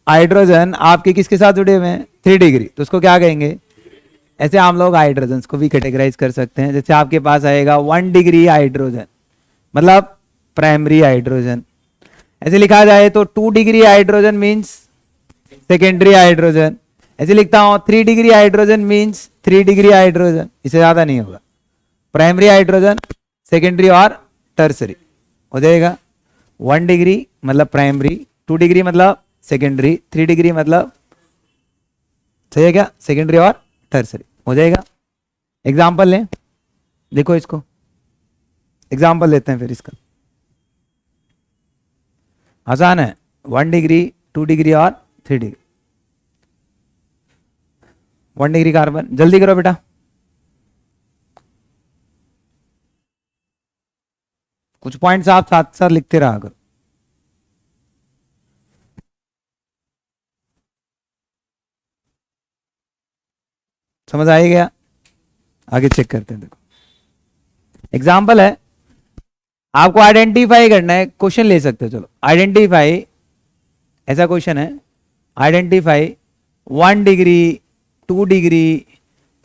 हाइड्रोजन आपके किसके साथ जुड़े हुए हैं? 3 डिग्री, तो उसको क्या कहेंगे? ऐसे हम लोग हाइड्रोजन को भी कैटेगराइज कर सकते हैं। जैसे आपके पास आएगा 1 डिग्री हाइड्रोजन मतलब प्राइमरी हाइड्रोजन। ऐसे लिखा जाए तो 2 degree hydrogen means secondary hydrogen. ऐसे लिखता हूं 3 degree hydrogen means 3 degree hydrogen, इससे ज्यादा नहीं होगा। प्राइमरी हाइड्रोजन, सेकेंडरी और टर्सरी हो जाएगा। 1 डिग्री मतलब प्राइमरी, 2 डिग्री मतलब सेकेंडरी, 3 डिग्री मतलब, सही है क्या, सेकेंडरी और टर्सरी हो जाएगा। एग्जाम्पल लें, देखो इसको एग्जाम्पल लेते हैं फिर इसका। आसान है, 1 डिग्री, 2 डिग्री और 3 डिग्री। 1 डिग्री कार्बन, जल्दी करो बेटा, कुछ पॉइंट्स आप साथ साथ लिखते रहा करो। समझ आ गया? आगे चेक करते हैं। देखो एग्जाम्पल है, आपको आइडेंटिफाई करना है, क्वेश्चन ले सकते हो। चलो आइडेंटिफाई, ऐसा क्वेश्चन है, identify 1 degree, 2 degree,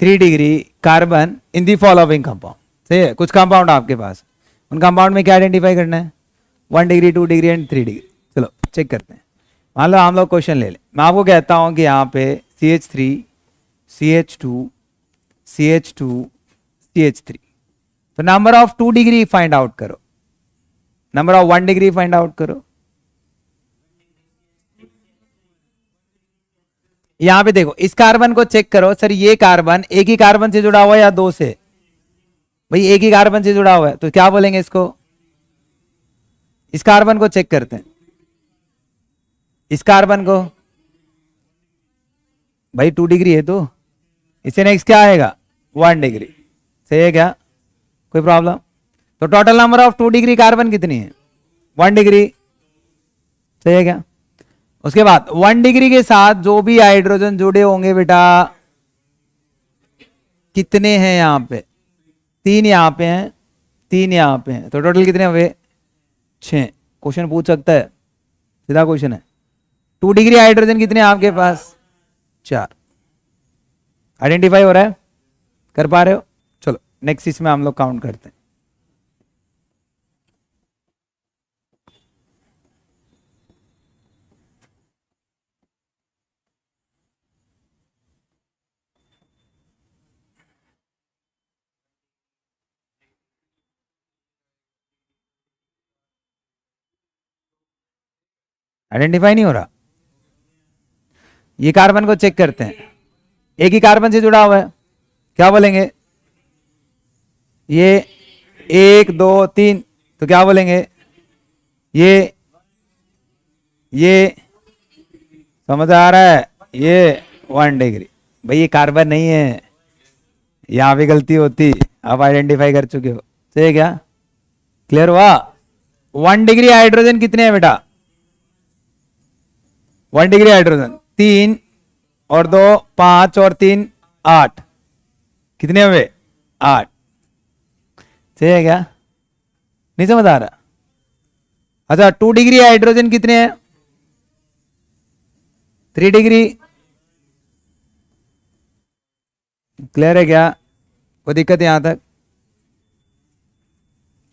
3 degree carbon in the following compound. सही है, कुछ कंपाउंड आपके पास, उन कंपाउंड में क्या आइडेंटिफाई करना है? 1 डिग्री, 2 डिग्री एंड 3 डिग्री। चलो चेक करते हैं। मान लो हम लोग क्वेश्चन ले लें, मैं आपको कहता हूं कि यहाँ पे CH3, CH2, CH2, CH3, तो number of 2 degree find out करो, number of 1 degree find out करो। यहां पे देखो, इस कार्बन को चेक करो। सर ये कार्बन एक ही कार्बन से जुड़ा हुआ है या 2 से? भाई एक ही कार्बन से जुड़ा हुआ है, तो क्या बोलेंगे इसको? इस कार्बन को चेक करते हैं, इस कार्बन को, भाई 2 डिग्री है तो इससे नेक्स्ट क्या आएगा 1 डिग्री। सही है क्या, कोई प्रॉब्लम? तो total number of 2 degree carbon कितनी है 1 डिग्री। सही है क्या? उसके बाद 1 डिग्री के साथ जो भी हाइड्रोजन जुड़े होंगे बेटा कितने हैं यहाँ पे, 3 यहाँ पे हैं, 3 यहाँ पे हैं, तो टोटल कितने हुए 6। क्वेश्चन पूछ सकता है, सीधा क्वेश्चन है। 2 डिग्री हाइड्रोजन कितने हैं आपके पास 4। आइडेंटिफाई हो रहा है, कर पा रहे हो? चलो नेक्स्ट इसमें हम लोग काउंट करते हैं। आइडेंटिफाई नहीं हो रहा, ये कार्बन को चेक करते हैं। एक ही कार्बन से जुड़ा हुआ है, क्या बोलेंगे? ये 1 2 3, तो क्या बोलेंगे? ये समझ आ रहा है? ये 1 डिग्री। भाई ये कार्बन नहीं है, यहां भी गलती होती, आप आइडेंटिफाई कर चुके हो। सही है क्या, क्लियर हुआ? 1 डिग्री हाइड्रोजन कितने हैं बेटा 1 डिग्री हाइड्रोजन 3 और 2 5 और 3 8, कितने हुए 8। सही है क्या, नहीं समझ आ रहा? अच्छा 2 डिग्री हाइड्रोजन कितने हैं 3 डिग्री। क्लियर है क्या, कोई दिक्कत यहां तक?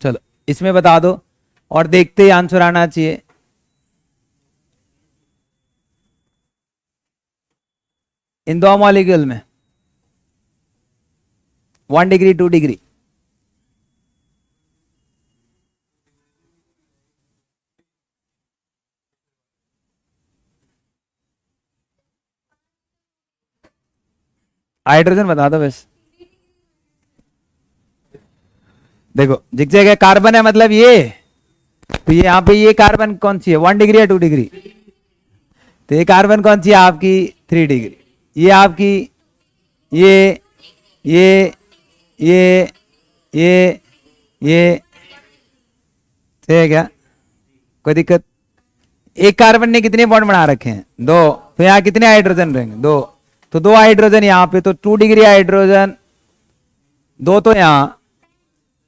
चलो इसमें बता दो और देखते ही आंसर आना चाहिए। इन दो मॉलिक्यूल में 1 डिग्री 2 डिग्री, हाइड्रोजन बता दो बस। देखो जिस जगह कार्बन है मतलब ये, तो ये यहाँ पे ये कार्बन कौन सी है 1 डिग्री या 2 डिग्री? तो ये कार्बन कौन सी है आपकी 3 डिग्री। ये आपकी ये ये ये ये सही है क्या, कोई दिक्कत? एक कार्बन ने कितने बॉन्ड बना रखे हैं 2, तो यहाँ कितने हाइड्रोजन रहेंगे 2, तो 2 हाइड्रोजन यहाँ पे, तो 2 डिग्री हाइड्रोजन 2, तो यहाँ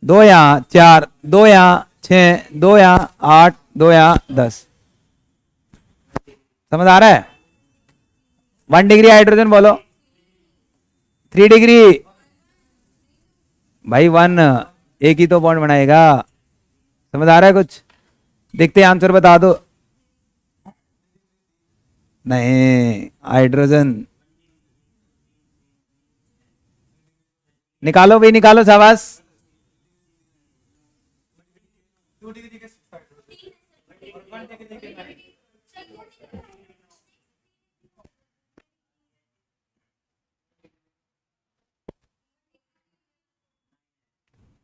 2 यहाँ 4 2 यहाँ 6 2 यहाँ 8 2 यहाँ 10। समझ आ रहा है? 1 डिग्री हाइड्रोजन बोलो 3 डिग्री भाई 1, एक ही तो बॉन्ड बनाएगा। समझ आ रहा है कुछ? देखते हैं आंसर बता दो। नहीं हाइड्रोजन निकालो भाई, निकालो शाबाश।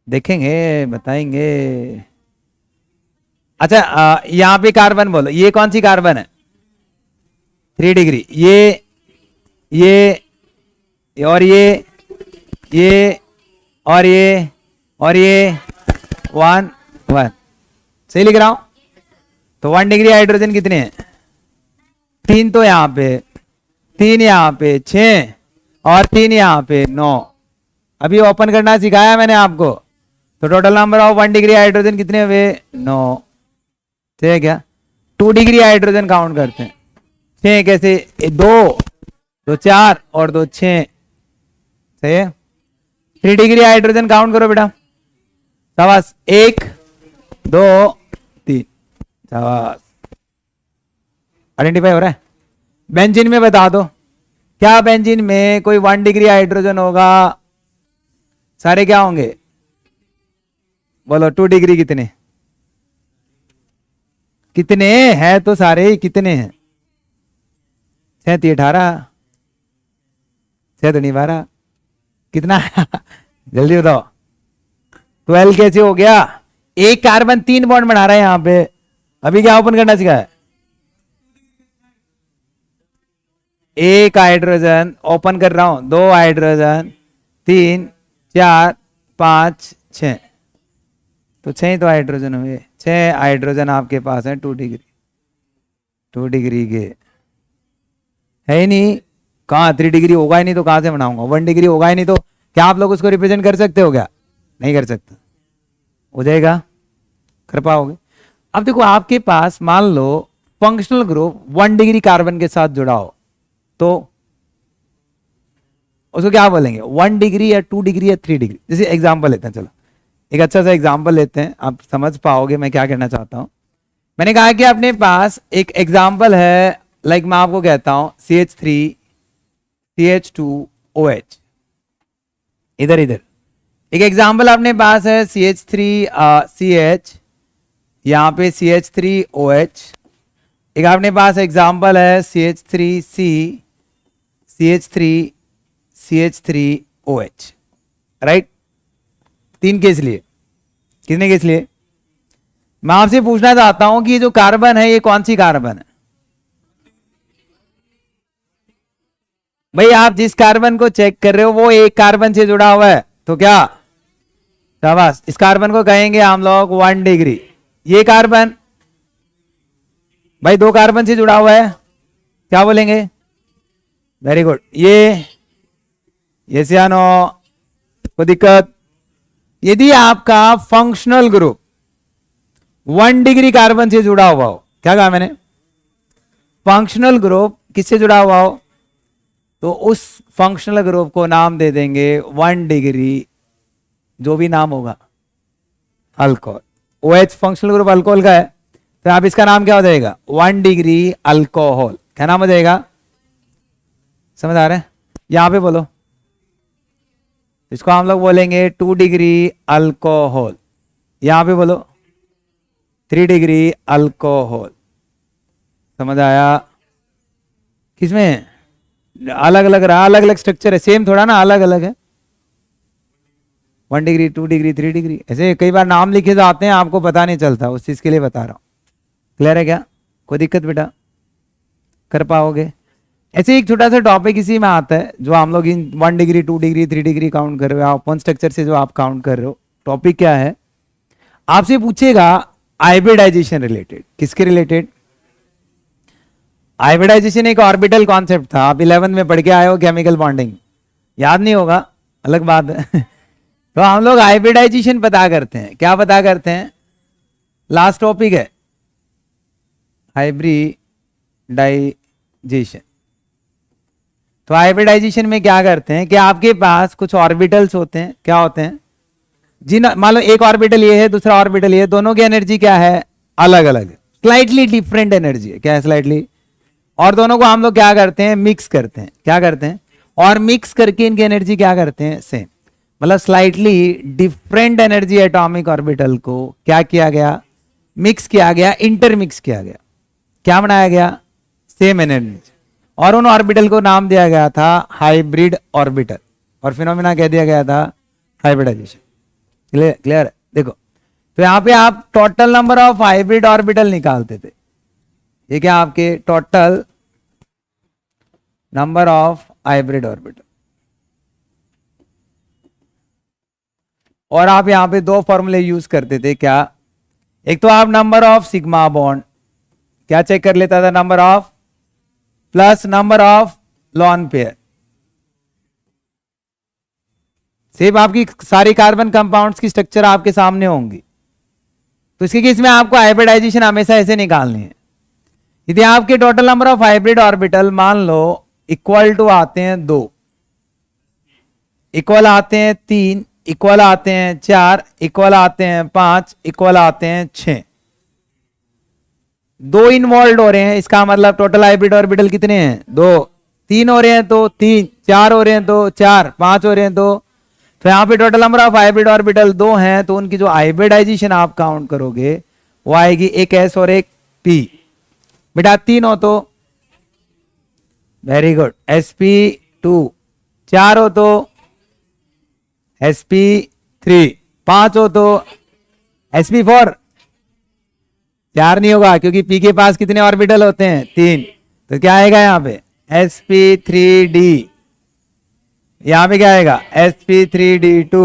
देखेंगे बताएंगे। अच्छा यहां पे कार्बन बोलो, ये कौन सी कार्बन है 3 डिग्री, ये और ये और ये 1 1, सही लिख रहा हूं? तो 1 डिग्री हाइड्रोजन कितने हैं 3, तो यहां पे 3 यहां पे 6 और 3 यहां पे 9। अभी ओपन करना सिखाया मैंने आपको। तो total number of 1 degree hydrogen कितने हुए 9। ठीक है क्या? 2 डिग्री हाइड्रोजन काउंट करते हैं 6 कैसे, 2 4 और 2 6। सही है? 3 डिग्री हाइड्रोजन काउंट करो बेटा, शाबाश 1 2 3, शाबाश। आइडेंटिफाई हो रहा है? बेंजीन में बता दो, क्या बेंजीन में कोई 1 डिग्री हाइड्रोजन होगा? सारे क्या होंगे बोलो 2 डिग्री कितने कितने हैं? तो सारे ही कितने हैं 6 18, 6 तो नहीं 12, कितना जल्दी बताओ 12 कैसे हो गया? एक कार्बन 3 बॉन्ड बना रहा है यहां पे। अभी क्या ओपन करना सिखाया है? एक हाइड्रोजन, ओपन कर रहा हूं, 2 हाइड्रोजन, 3 4 5 6, तो 6 तो हाइड्रोजन हुए। 6 हाइड्रोजन आपके पास है 2 डिग्री, 2 डिग्री के है ही नहीं। कहाँ 3 डिग्री होगा ही नहीं तो कहां से बनाऊंगा? 1 डिग्री होगा ही नहीं तो क्या आप लोग उसको रिप्रेजेंट कर सकते हो क्या? नहीं कर सकते। हो जाएगा, कर पाओगे? अब देखो आपके पास मान लो फंक्शनल ग्रुप 1 डिग्री कार्बन के साथ जुड़ा हो, तो उसको क्या बोलेंगे? 1 डिग्री या 2 डिग्री या 3 डिग्री। जैसे एग्जांपल लेते हैं, चलो एक अच्छा सा एग्जांपल लेते हैं, आप समझ पाओगे मैं क्या कहना चाहता हूं। मैंने कहा कि अपने पास एक एग्जांपल है, लाइक मैं आपको कहता हूं CH3 CH2OH, इधर इधर एक एग्जांपल अपने पास है CH3 CH, यहां पे CH3OH। एक अपने पास एग्जांपल है CH3C CH3 CH3OH, right? 3 case लिए। कितने केस लिए? मैं आपसे पूछना चाहता हूं कि जो कार्बन है ये कौन सी कार्बन है? भाई आप जिस कार्बन को चेक कर रहे हो वो एक कार्बन से जुड़ा हुआ है, तो क्या शाबाश, इस कार्बन को कहेंगे हम लोग 1 डिग्री। ये कार्बन भाई 2 कार्बन से जुड़ा हुआ है, क्या बोलेंगे? Very good. ये सियानो, कोई दिक्कत? यदि आपका फंक्शनल ग्रुप 1 डिग्री कार्बन से जुड़ा हुआ हो, क्या कहा मैंने? फंक्शनल ग्रुप किससे जुड़ा हुआ हो तो उस फंक्शनल ग्रुप को नाम दे देंगे 1 डिग्री, जो भी नाम होगा, alcohol. OH functional group alcohol का है, तो आप इसका नाम क्या हो जाएगा? 1 डिग्री अल्कोहल। क्या नाम हो जाएगा? समझ आ रहा है? यहां पे बोलो, इसको हम लोग बोलेंगे 2 डिग्री अल्कोहल। यहां पे बोलो 3 डिग्री अल्कोहल। समझ आया? किसमें अलग अलग रहा? अलग अलग स्ट्रक्चर है, सेम थोड़ा ना, अलग अलग है। 1 डिग्री 2 डिग्री 3 डिग्री, ऐसे कई बार नाम लिखे जाते हैं, आपको पता नहीं चलता, उस चीज के लिए बता रहा हूं। क्लियर है क्या? कोई दिक्कत बेटा? कर पाओगे? ऐसे एक छोटा सा टॉपिक इसी में आता है, जो हम लोग इन 1 डिग्री 2 डिग्री 3 डिग्री काउंट कर रहे हो, ओपन स्ट्रक्चर से जो आप काउंट कर रहे हो। टॉपिक क्या है? आपसे पूछेगा हाइब्रिडाइजेशन रिलेटेड। किसके रिलेटेड? हाइब्रिडाइजेशन एक ऑर्बिटल कॉन्सेप्ट था, आप 11 में पढ़ के आए हो, केमिकल बॉन्डिंग। याद नहीं होगा, अलग बात है। तो हम लोग हाइब्रिडाइजेशन पता करते हैं। क्या पता करते हैं? लास्ट टॉपिक है हाइब्रिडाइजेशन। तो हाइब्रिडाइजेशन में क्या करते हैं कि आपके पास कुछ ऑर्बिटल्स होते हैं। क्या होते हैं? जिन मान लो एक ऑर्बिटल ये है, दूसरा ऑर्बिटल ये है, दोनों की एनर्जी क्या है? अलग अलग है, स्लाइटली डिफरेंट एनर्जी है। क्या है? स्लाइटली। और दोनों को हम लोग क्या करते हैं? मिक्स करते हैं। क्या करते हैं? और मिक्स करके इनकी एनर्जी क्या करते हैं? सेम। मतलब slightly different energy atomic orbital को क्या किया गया? मिक्स किया गया, इंटरमिक्स किया गया। क्या बनाया गया? Same energy. और उन ऑर्बिटल को नाम दिया गया था हाइब्रिड ऑर्बिटल, और फिनोमिना कह दिया गया था हाइब्रिडाइजेशन। क्लियर है? देखो, तो यहां पे आप total number of hybrid orbital निकालते थे। ये क्या? आपके total number of hybrid orbital. और आप यहां पे 2 फॉर्मूले यूज करते थे। क्या? एक तो आप नंबर ऑफ सिग्मा बॉन्ड क्या चेक कर लेता था? Number of plus number of lone pair. सिर्फ आपकी सारी कार्बन कंपाउंड्स की स्ट्रक्चर आपके सामने होंगी, तो इसके केस में आपको हाइब्रिडाइजेशन हमेशा ऐसे निकालनी है। यदि आपके total number of hybrid orbital मान लो इक्वल टू आते हैं 2, इक्वल आते हैं 3, इक्वल आते हैं 4, इक्वल आते हैं 5, इक्वल आते हैं 6, 2 इन्वॉल्व हो रहे हैं, इसका मतलब टोटल हाइब्रिड ऑर्बिटल कितने हैं? 2। 3 हो रहे हैं तो 3, 4 हो रहे हैं तो 4, 5 हो रहे हैं तो यहां पे total number of hybrid orbital 2 हैं, तो उनकी जो हाइब्रिडाइजेशन आप काउंट करोगे वो आएगी एक S और एक P। बेटा 3 हो तो वेरी गुड sp2, 4 हो तो sp3, 5 हो तो sp4। 4 नहीं होगा क्योंकि p के पास कितने ऑर्बिटल होते हैं? 3, तो क्या आएगा यहाँ पे? sp3d, यहां पे क्या आएगा sp3d2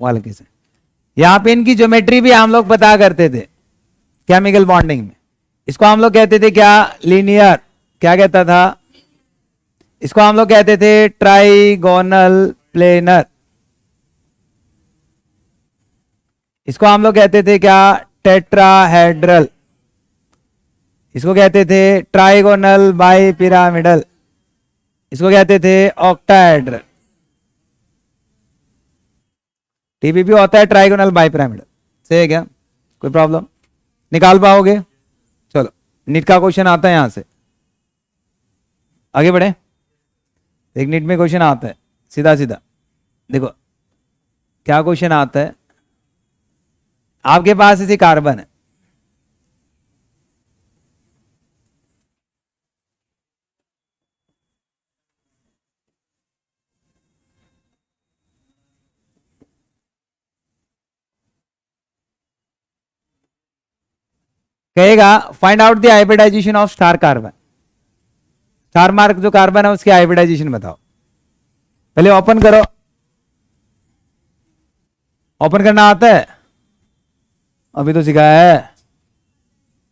वाले कैसे। यहां पे इनकी ज्योमेट्री भी हम लोग पता करते थे केमिकल बॉन्डिंग में। इसको हम लोग कहते थे क्या, लीनियर, क्या कहता था, इसको हम लोग कहते थे ट्राइगोनल प्लेनर, इसको हम लोग कहते थे क्या, टेट्राहेड्रल, इसको कहते थे ट्राइगोनल बाई पिरामिडल, इसको कहते थे ऑक्टाहेड्रल। टीपीपी होता है ट्राइगोनल बाई पिरामिडल, सही है क्या, कोई प्रॉब्लम, निकाल पाओगे। चलो नीट का क्वेश्चन आता है, यहां से आगे बढ़े। एक नीट में क्वेश्चन आता है सीधा सीधा, देखो क्या क्वेश्चन आता है। आपके पास ऐसी कार्बन है, कहेगा find out the hybridization of star carbon. Star mark जो कार्बन है उसकी हाइब्रिडाइजेशन बताओ। पहले ओपन करो, ओपन करना आता है, अभी तो सिखाया है।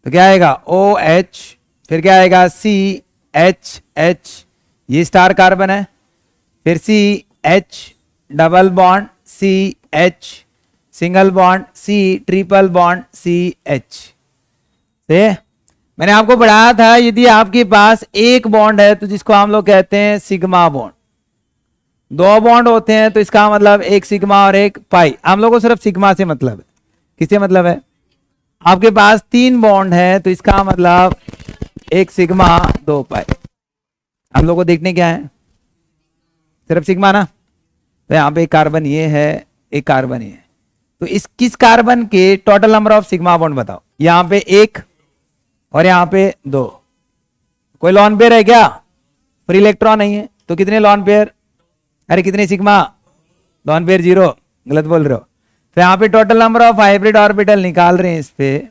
तो क्या आएगा OH, फिर क्या आएगा CH, ये स्टार कार्बन है, फिर CH double bond CH, single bond C, triple bond CH। से मैंने आपको पढ़ाया था यदि आपके पास एक बॉन्ड है तो जिसको हम लोग कहते हैं सिग्मा बॉन्ड, दो बॉन्ड होते हैं तो इसका मतलब एक सिग्मा और एक पाई। हम लोग को सिर्फ सिग्मा से मतलब है, किससे मतलब है, आपके पास तीन बॉन्ड है तो इसका मतलब एक सिग्मा दो पाई। हम लोग को देखने क्या है, सिर्फ सिग्मा ना। तो यहाँ पे एक कार्बन ये है, एक कार्बन ये है, तो इस किस कार्बन के total number of sigma bond बताओ। यहाँ पे एक और यहाँ पे दो, कोई लॉन पेयर है क्या, फ्री इलेक्ट्रॉन नहीं है, तो कितने लॉन पेयर, अरे कितने सिग्मा, लॉन पेयर जीरो, गलत बोल रहे हो। तो यहाँ पे total number of hybrid orbital निकाल रहे हैं, इस पे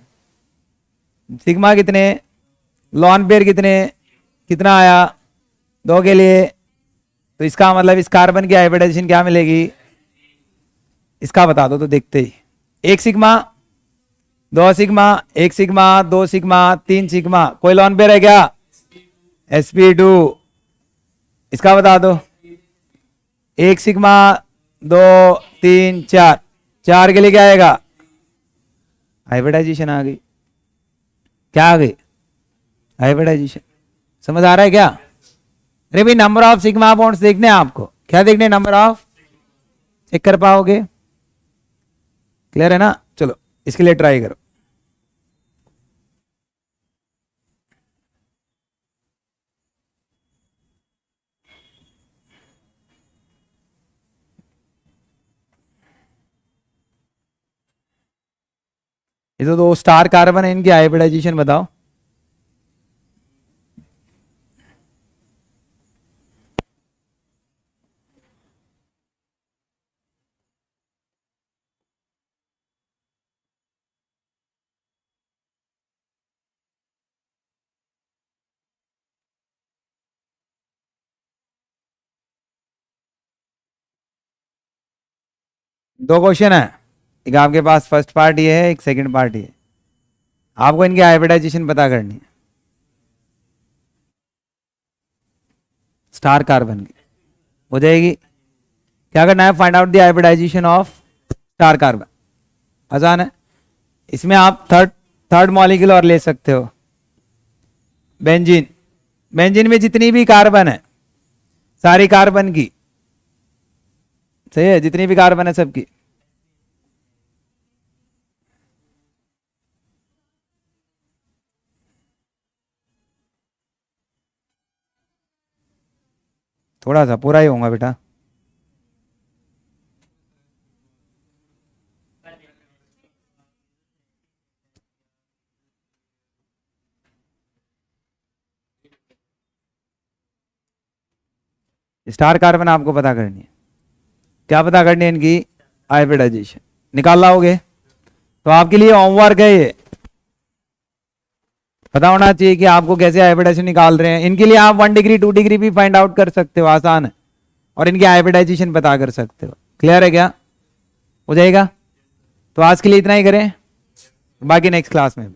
सिग्मा कितने, लॉन पेयर कितने, कितना आया दो के लिए, तो इसका मतलब इस कार्बन की हाइब्रिडाइजेशन क्या मिलेगी, इसका बता दो तो देखते ही। एक सिग्मा, दो सिग्मा, एक सिग्मा, दो सिग्मा, तीन सिग्मा, कोई लॉन पेयर है क्या, sp2, इसका बता दो। एक सिग्मा, दो, तीन, चार, चार के लिए क्या आएगा, हाइब्रिडाइजेशन आ गई। क्या आ गई, हाइब्रिडाइजेशन। समझ आ रहा है क्या। अरे भाई नंबर ऑफ सिग्मा बॉन्ड्स देखने हैं आपको, क्या देखने, नंबर ऑफ, चेक कर पाओगे, क्लियर है ना। चलो इसके लिए ट्राई करो। ये तो दो स्टार कार्बन है, इनकी हाइब्रिडाइजेशन बताओ। दो क्वेश्चन है, एक आपके पास फर्स्ट पार्ट ये है, एक सेकंड पार्ट ये है। आपको इनकी हाइब्रिडाइजेशन पता करनी है स्टार कार्बन की, हो जाएगी। क्या करना है, find out the hybridization of star carbon, आसान है। इसमें आप थर्ड मॉलिक्यूल और ले सकते हो, बेंजीन। बेंजीन में जितनी भी कार्बन है, सारी कार्बन की, सही है, जितनी भी कार्बन है सबकी। थोड़ा सा पूरा ही होगा बेटा, स्टार कार्बन आपको पता करनी है। क्या पता करनी है, इनकी हाइब्रिडाइजेशन निकाल लाओगे तो आपके लिए होमवर्क है ये। पता होना चाहिए कि आपको कैसे हाइब्रिडाइजेशन निकाल रहे हैं। इनके लिए आप 1 डिग्री 2 डिग्री भी फाइंड आउट कर सकते हो, आसान है, और इनकी हाइब्रिडाइजेशन पता कर सकते हो। क्लियर है क्या? हो जाएगा? तो आज के लिए इतना ही करें, बाकी नेक्स्ट क्लास में।